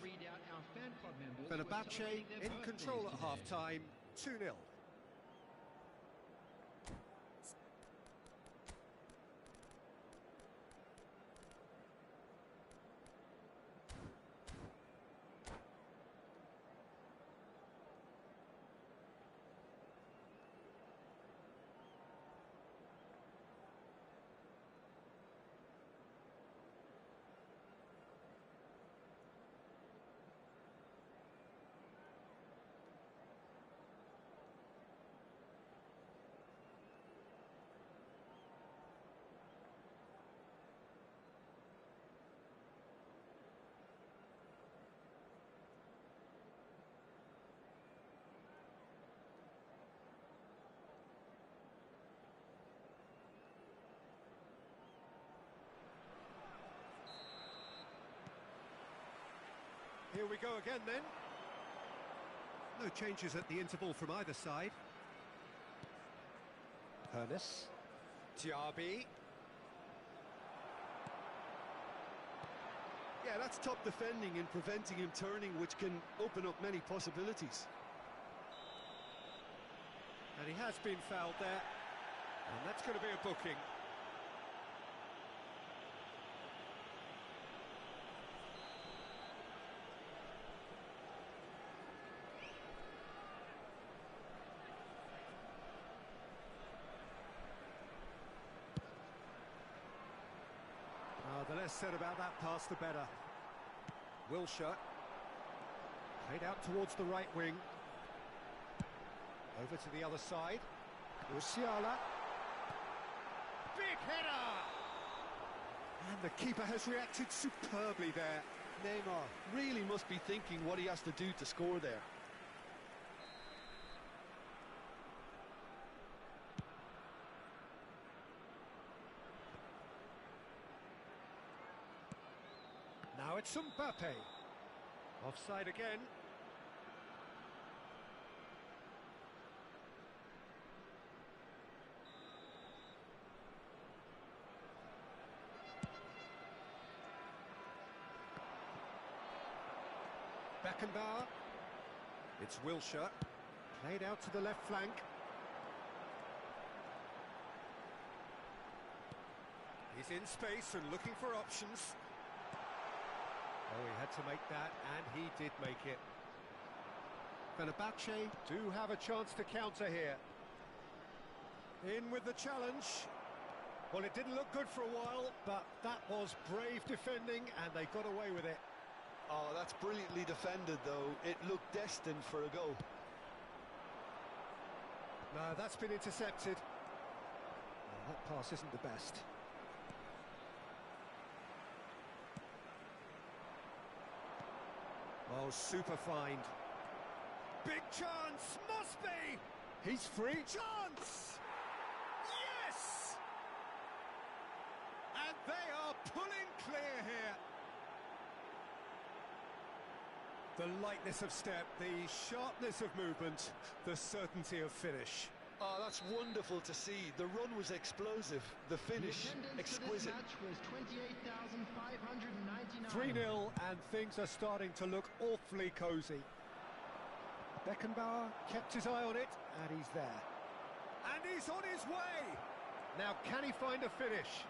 Fenerbahce in control at half-time, 2-0. Here we go again then. No changes at the interval from either side. Hernes. Diaby. Yeah, that's top defending and preventing him turning, which can open up many possibilities. And he has been fouled there. And that's going to be a booking. less said about that pass, the better. Wilshere. Played out towards the right wing. Over to the other side. Musiala. Big header! And the keeper has reacted superbly there. Neymar really must be thinking what he has to do to score there. Now it's Mbappe. Offside again. Beckenbauer. It's Wilshere. Played out to the left flank. He's in space and looking for options. Oh, he had to make that, and he did make it. Fenerbahce do have a chance to counter here. In with the challenge. Well, it didn't look good for a while, but that was brave defending, and they got away with it. Oh, that's brilliantly defended, though. It looked destined for a goal. No, that's been intercepted. Well, that pass isn't the best. Oh, super find. Big chance, must be! He's free. Chance! Yes! And they are pulling clear here. The lightness of step, the sharpness of movement, the certainty of finish. Oh, that's wonderful to see. The run was explosive, the finish exquisite. 3-0, and things are starting to look awfully cosy. Beckenbauer kept his eye on it, and he's there. And he's on his way! Now, can he find a finish?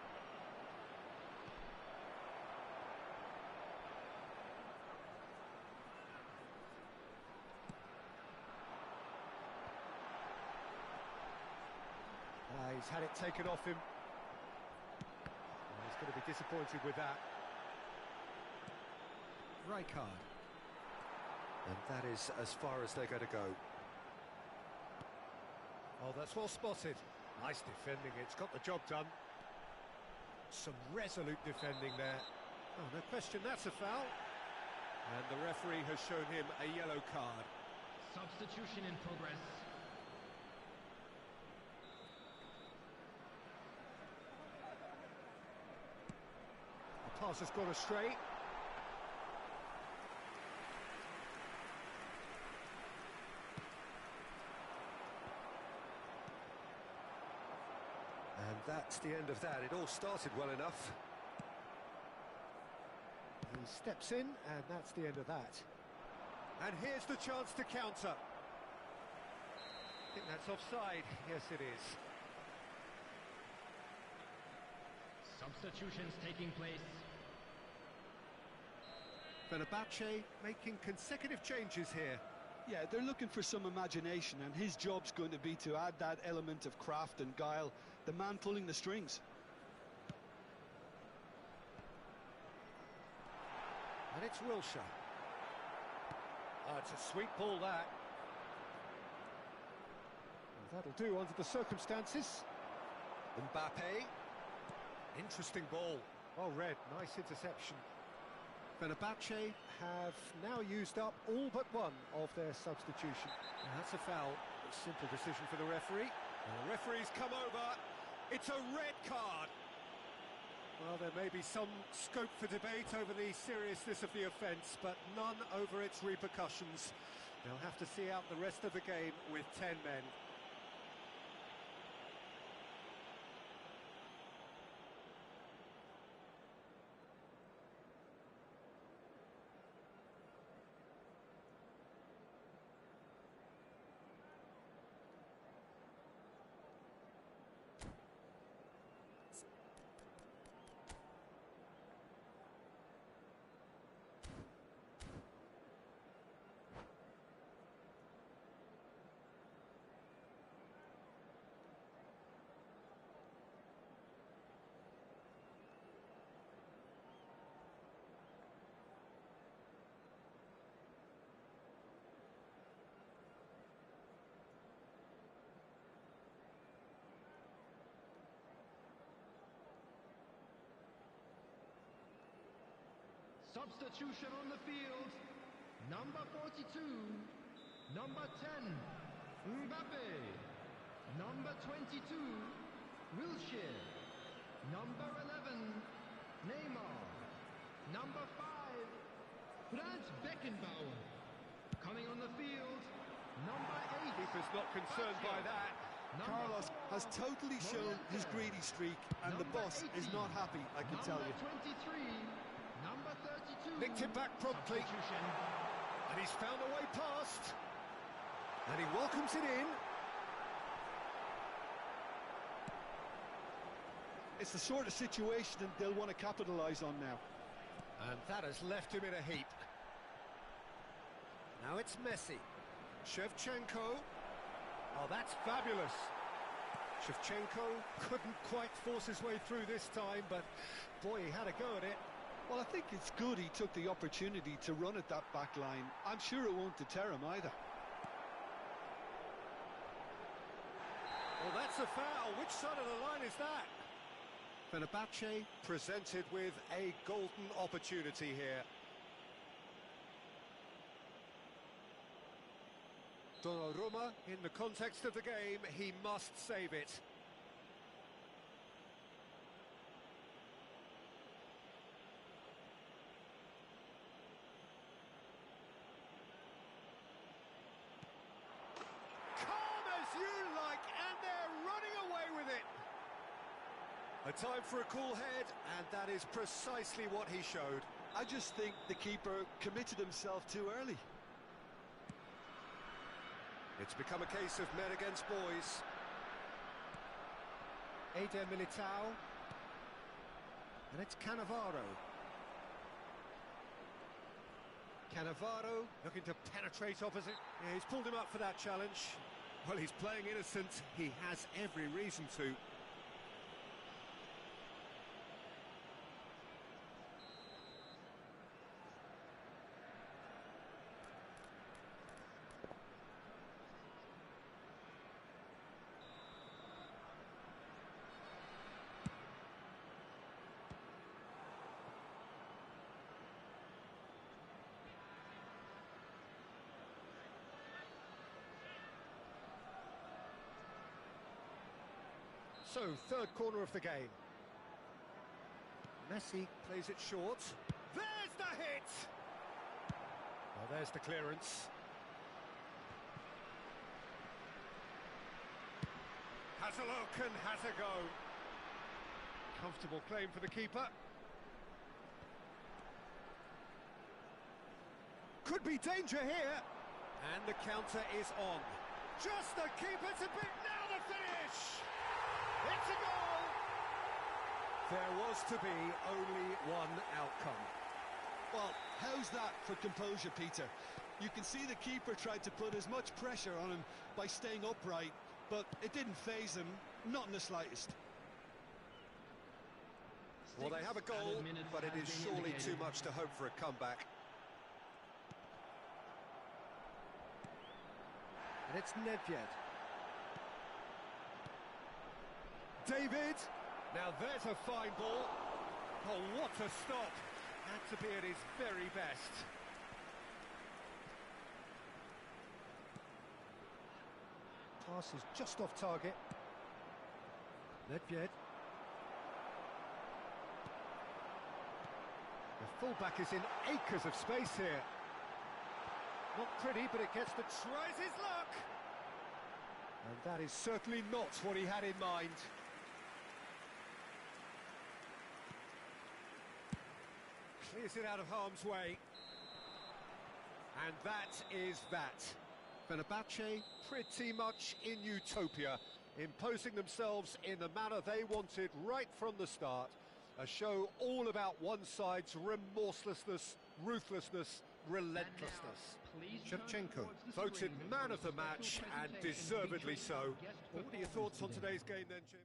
He's had it taken off him. He's going to be disappointed with that. Rijkaard. And that is as far as they're going to go. Oh, that's well spotted. Nice defending, it's got the job done. Some resolute defending there. Oh, no question, that's a foul. And the referee has shown him a yellow card. Substitution in progress. The pass has gone astray. And that's the end of that. It all started well enough. He steps in, and that's the end of that. And here's the chance to counter. I think that's offside. Yes, it is. Substitutions taking place. Fenerbahce making consecutive changes here. Yeah, they're looking for some imagination, and his job's going to be to add that element of craft and guile, the man pulling the strings. And it's Wilshere. Oh, it's a sweet ball, that. Well, that'll do under the circumstances. Mbappe. Interesting ball. Well read, nice interception. Fenerbahce have now used up all but one of their substitution. And that's a foul. A simple decision for the referee. And the referee's come over. It's a red card. Well, there may be some scope for debate over the seriousness of the offence, but none over its repercussions. They'll have to see out the rest of the game with 10 men. Substitution on the field. Number 42. Number 10. Mbappe. Number 22. Wilshere. Number 11. Neymar. Number 5. Franz Beckenbauer. Coming on the field. Number 8. Keeper's not concerned by that. Carlos has totally shown his greedy streak, and the boss is not happy, I can tell you. Number 23, number 32. Nicked it back promptly. And he's found a way past. And he welcomes it in. It's the sort of situation that they'll want to capitalise on now. And that has left him in a heap. Now it's Messi. Shevchenko. Oh, that's fabulous. Shevchenko couldn't quite force his way through this time, but boy, he had a go at it. Well, I think it's good he took the opportunity to run at that back line. I'm sure it won't deter him either. Well, that's a foul. Which side of the line is that? Fenerbahce presented with a golden opportunity here. Donnarumma, in the context of the game, he must save it. Calm as you like, and they're running away with it. A time for a cool head, and that is precisely what he showed. I just think the keeper committed himself too early. It's become a case of men against boys. Eder Militao. And it's Cannavaro. Cannavaro looking to penetrate opposite. Yeah, he's pulled him up for that challenge. Well, he's playing innocent. He has every reason to. So, third corner of the game. Messi plays it short. There's the hit! Well, there's the clearance. Has a look and has a go. Comfortable claim for the keeper. Could be danger here. And the counter is on. Just the keeper to beat. Now the finish! It's a goal! There was to be only one outcome. Well, how's that for composure, Peter? You can see the keeper tried to put as much pressure on him by staying upright, but it didn't faze him, not in the slightest. Well, they have a goal, but it is surely too much to hope for a comeback. And it's Nedved. David, now there's a fine ball. Oh, what a stop. Had to be at his very best. Pass is just off target. Nedved. The fullback is in acres of space here. Not pretty, but it gets tries his luck. And that is certainly not what he had in mind. Clears it out of harm's way. And that is that. Fenerbahce pretty much in utopia, imposing themselves in the manner they wanted right from the start. A show all about one side's remorselessness, ruthlessness, relentlessness. Shevchenko voted man of the match, and deservedly so. What are your thoughts on today's game then, Jim?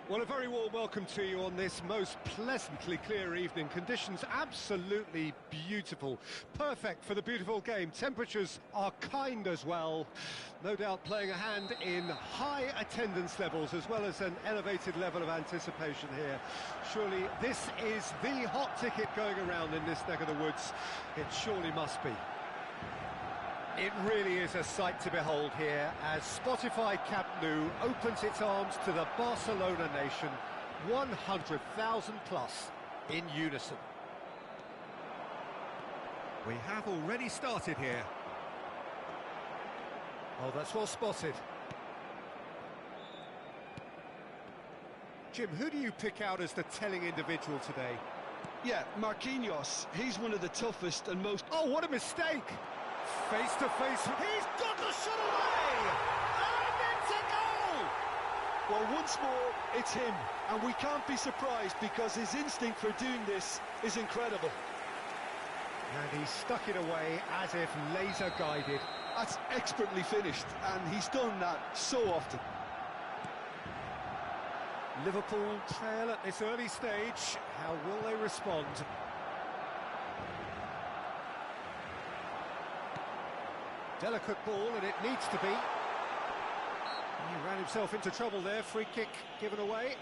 Well, a very warm welcome to you on this most pleasantly clear evening. Conditions absolutely beautiful. Perfect for the beautiful game. Temperatures are kind as well. No doubt playing a hand in high attendance levels as well as an elevated level of anticipation here. Surely this is the hot ticket going around in this neck of the woods. It surely must be. It really is a sight to behold here as Spotify Camp Nou opens its arms to the Barcelona nation, 100,000 plus in unison. We have already started here. Oh, that's well spotted. Jim, who do you pick out as the telling individual today? Yeah, Marquinhos. He's one of the toughest and most... Oh, what a mistake! Face to face, he's got the shot away! And it's a goal! Well, once more, it's him, and we can't be surprised because his instinct for doing this is incredible. And he stuck it away as if laser-guided. That's expertly finished, and he's done that so often. Liverpool trail at this early stage. How will they respond? Delicate ball, and it needs to be. He ran himself into trouble there. Free kick given away.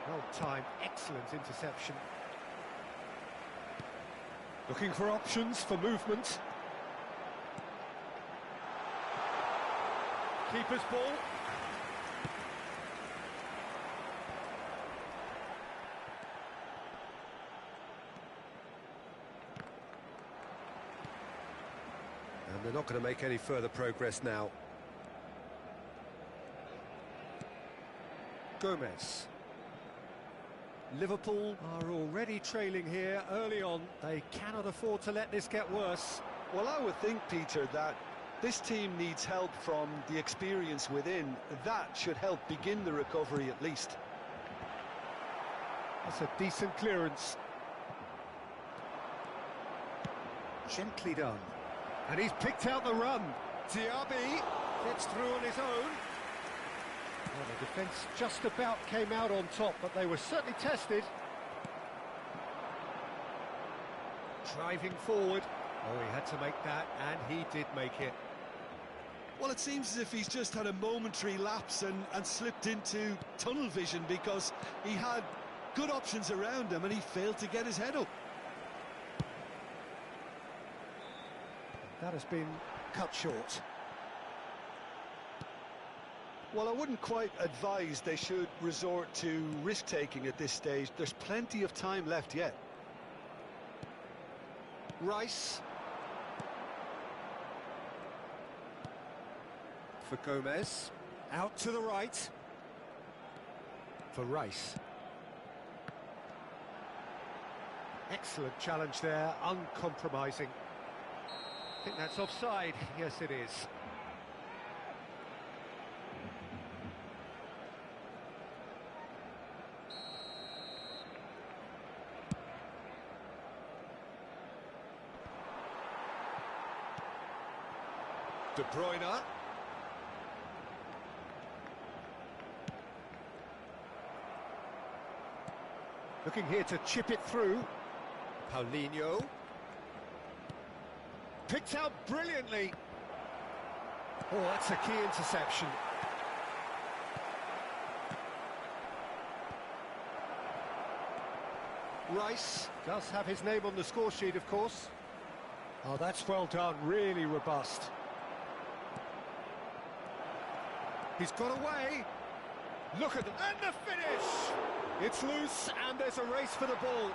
Well-timed, excellent interception. Looking for options for movement. Keeper's ball. And they're not going to make any further progress now. Gomez. Liverpool are already trailing here early on. They cannot afford to let this get worse. Well, I would think, Peter, that this team needs help from the experience within. That should help begin the recovery at least. That's a decent clearance. Gently done. And he's picked out the run. Diaby gets through on his own. Well, the defence just about came out on top, but they were certainly tested. Driving forward. Oh, he had to make that, and he did make it. Well, it seems as if he's just had a momentary lapse and slipped into tunnel vision because he had good options around him and he failed to get his head up. That has been cut short. Well, I wouldn't quite advise they should resort to risk-taking at this stage. There's plenty of time left yet. Rice. For Gomez. Out to the right. For Rice. Excellent challenge there, uncompromising. I think that's offside. Yes, it is. De Bruyne. Looking here to chip it through. Paulinho. Picked out brilliantly. Oh, that's a key interception. Rice does have his name on the score sheet, of course. Oh, that's well done, really robust. He's got away. Look at them. And the finish! It's loose, and there's a race for the ball.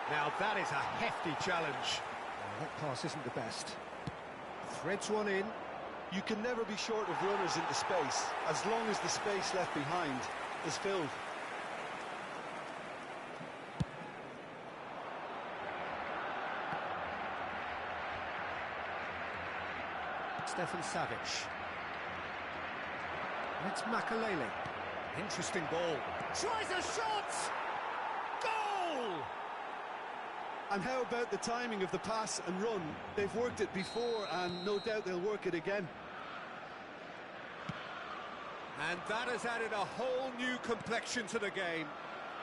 Now, that is a hefty challenge. Oh, that pass isn't the best. Threads one in. You can never be short of runners into space, as long as the space left behind is filled. Stefan Savic. It's Makalele. Interesting ball. Tries a shot! Goal! And how about the timing of the pass and run? They've worked it before, and no doubt they'll work it again. And that has added a whole new complexion to the game.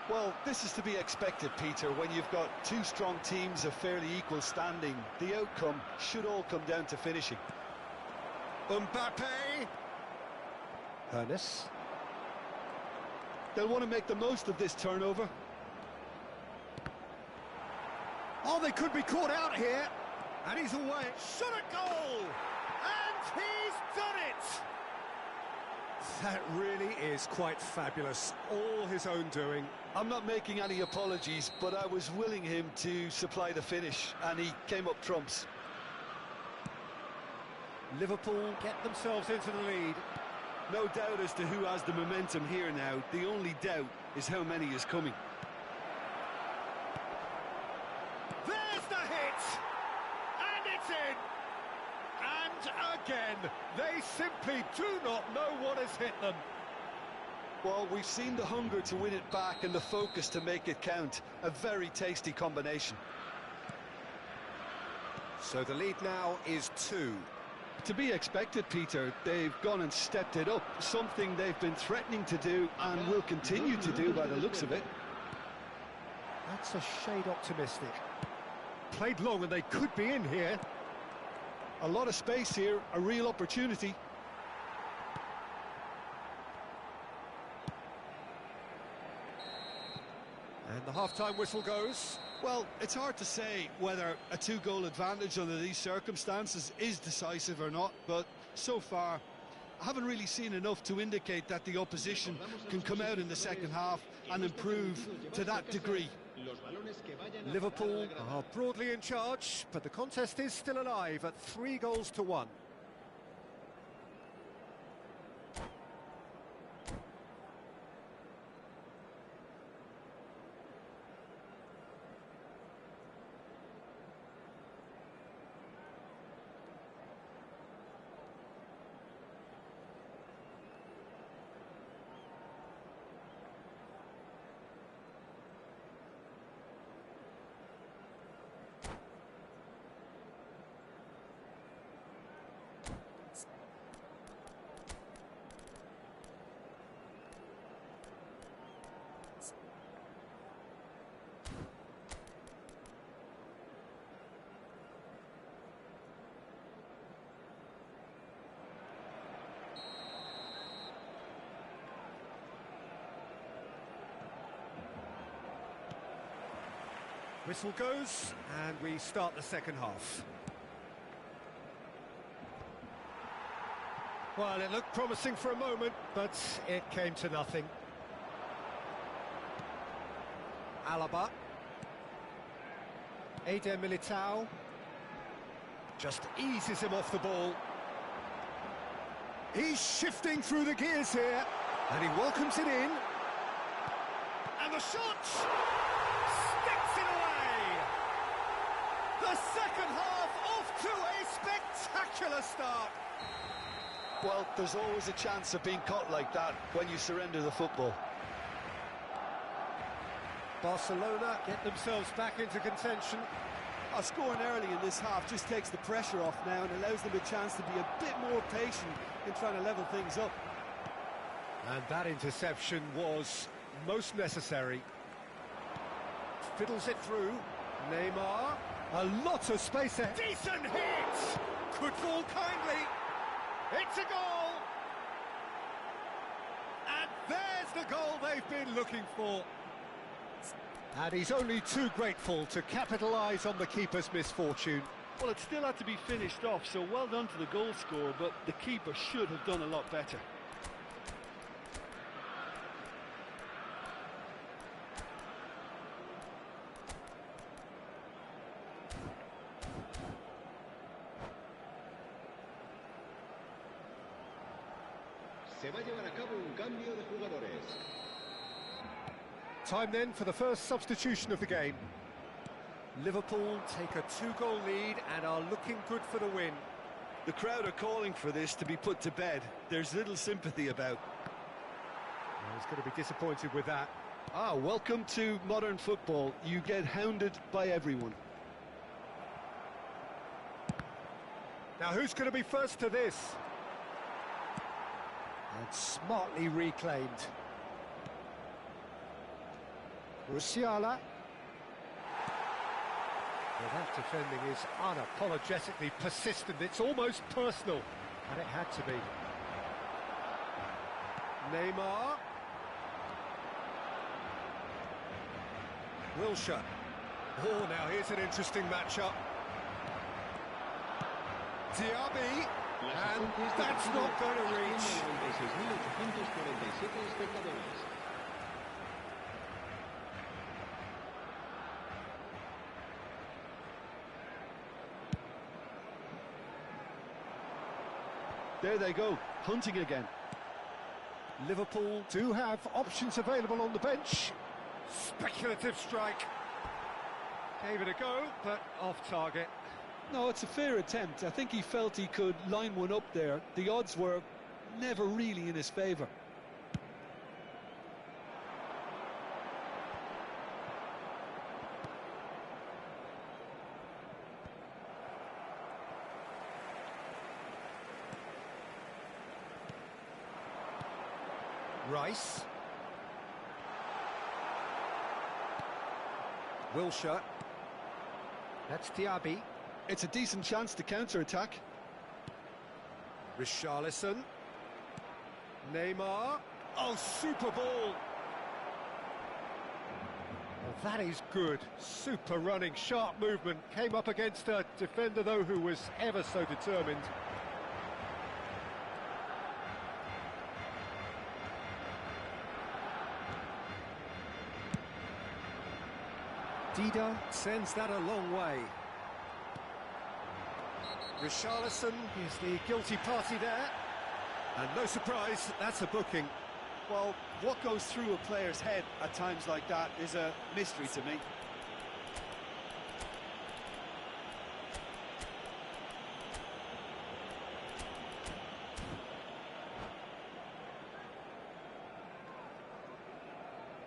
Well, this is to be expected, Peter, when you've got two strong teams of fairly equal standing. The outcome should all come down to finishing. Mbappe. Ernest. They'll want to make the most of this turnover. Oh, they could be caught out here. And he's away. Shot a goal! And he's done it! That really is quite fabulous. All his own doing. I'm not making any apologies, but I was willing him to supply the finish, and he came up trumps. Liverpool get themselves into the lead. No doubt as to who has the momentum here now. The only doubt is how many is coming. again. They simply do not know what has hit them. Well, we've seen the hunger to win it back and the focus to make it count. A very tasty combination. So the lead now is 2. To be expected, Peter. They've gone and stepped it up, something they've been threatening to do and will continue to do by the looks of it. That's a shade optimistic. Played long and they could be in here. A lot of space here, a real opportunity. And the half-time whistle goes. Well, it's hard to say whether a 2-goal advantage under these circumstances is decisive or not, but so far I haven't really seen enough to indicate that the opposition can come out in the second half and improve to that degree. Liverpool are broadly in charge, but the contest is still alive at 3-1. Whistle goes, and we start the second half. Well, it looked promising for a moment, but it came to nothing. Alaba. Eder Militao. Just eases him off the ball. He's shifting through the gears here, and he welcomes it in. And the shot! Sticks it away! The second half off to a spectacular start. Well, there's always a chance of being caught like that when you surrender the football. Barcelona get themselves back into contention. Scoring early in this half just takes the pressure off now and allows them a chance to be a bit more patient in trying to level things up. And that interception was most necessary. Fiddles it through. Neymar. A lot of space there. Decent hit! Could fall kindly. It's a goal! And there's the goal they've been looking for. And he's only too grateful to capitalise on the keeper's misfortune. Well, it still had to be finished off, so well done to the goal scorer, but the keeper should have done a lot better. Se va a llevar a cabo un cambio de jugadores. Time then for the first substitution of the game. Liverpool take a 2-goal lead and are looking good for the win. The crowd are calling for this to be put to bed. There's little sympathy about. Well, he's going to be disappointed with that. Welcome to modern football. You get hounded by everyone. Now who's going to be first to this? And smartly reclaimed. Musiala. Well, that defending is unapologetically persistent. It's almost personal, and it had to be. Neymar. Wilshere. Oh, now here's an interesting matchup. Diaby. And that's not going to reach. There they go, hunting again. Liverpool do have options available on the bench. Speculative strike. Gave it a go, but off target. No, it's a fair attempt. I think he felt he could line one up there. The odds were never really in his favour. Rice. Wilshere. That's Diaby. It's a decent chance to counter-attack. Richarlison. Neymar. Oh, super ball. Oh, that is good. Super running, sharp movement. Came up against a defender, though, who was ever so determined. Dida sends that a long way. Richarlison is the guilty party there. And no surprise, that's a booking. Well, what goes through a player's head at times like that is a mystery to me.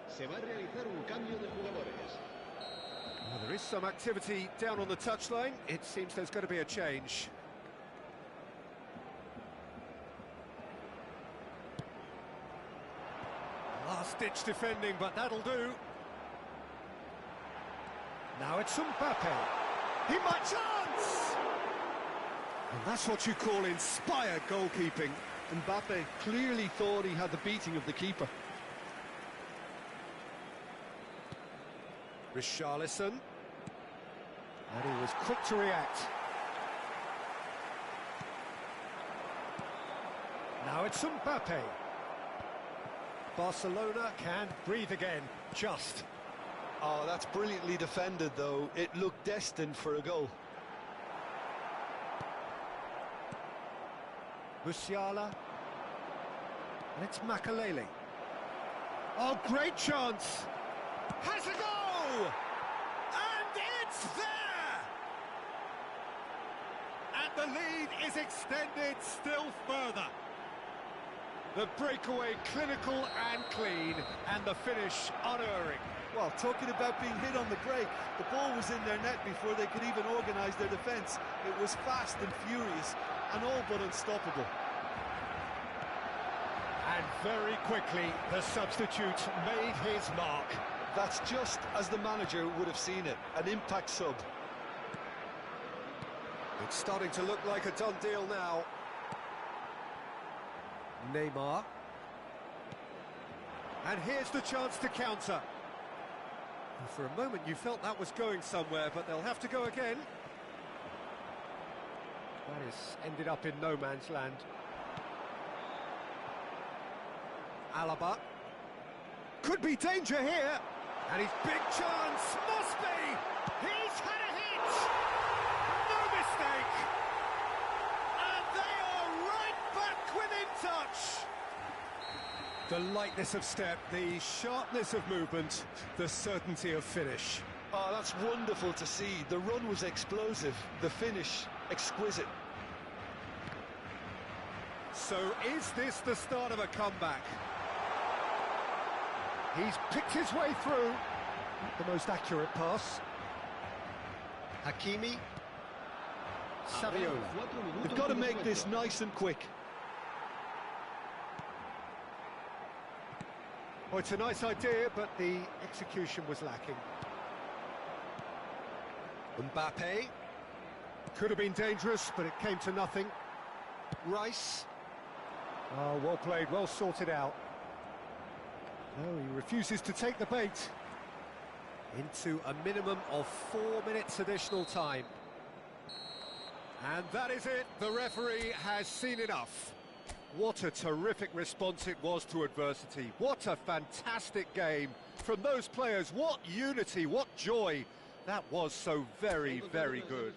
Se va a realizar un cambio de jugadores. Well, there is some activity down on the touchline. It seems there's going to be a change. Last-ditch defending, but that'll do. Now it's Mbappe. He might chance! And that's what you call inspired goalkeeping. Mbappe clearly thought he had the beating of the keeper. Richarlison. And he was quick to react. Now it's Mbappe. Barcelona can breathe again, just. Oh, that's brilliantly defended, though. It looked destined for a goal. Musiala. And it's Makalele. Oh, great chance! Has a goal! And it's there! And the lead is extended still further. The breakaway clinical and clean, and the finish unerring. Well, talking about being hit on the break, the ball was in their net before they could even organise their defence. It was fast and furious, and all but unstoppable. And very quickly, the substitute made his mark. That's just as the manager would have seen it, an impact sub. It's starting to look like a done deal now. Neymar. And here's the chance to counter. And for a moment you felt that was going somewhere, but they'll have to go again. That is ended up in no man's land. Alaba. Could be danger here. And his big chance must be. He's had a hit. No mistake. And they are right back within touch. The lightness of step, the sharpness of movement, the certainty of finish. Oh, that's wonderful to see. The run was explosive, the finish exquisite. So is this the start of a comeback? He's picked his way through. Not the most accurate pass. Hakimi. Saviola. They've got to make this nice and quick. Oh, it's a nice idea, but the execution was lacking. Mbappe. Could have been dangerous, but it came to nothing. Rice. Oh, well played, well sorted out. No, he refuses to take the bait. Into a minimum of 4 minutes additional time. And that is it. The referee has seen enough. What a terrific response it was to adversity. What a fantastic game from those players. What unity, what joy. That was so very, very good.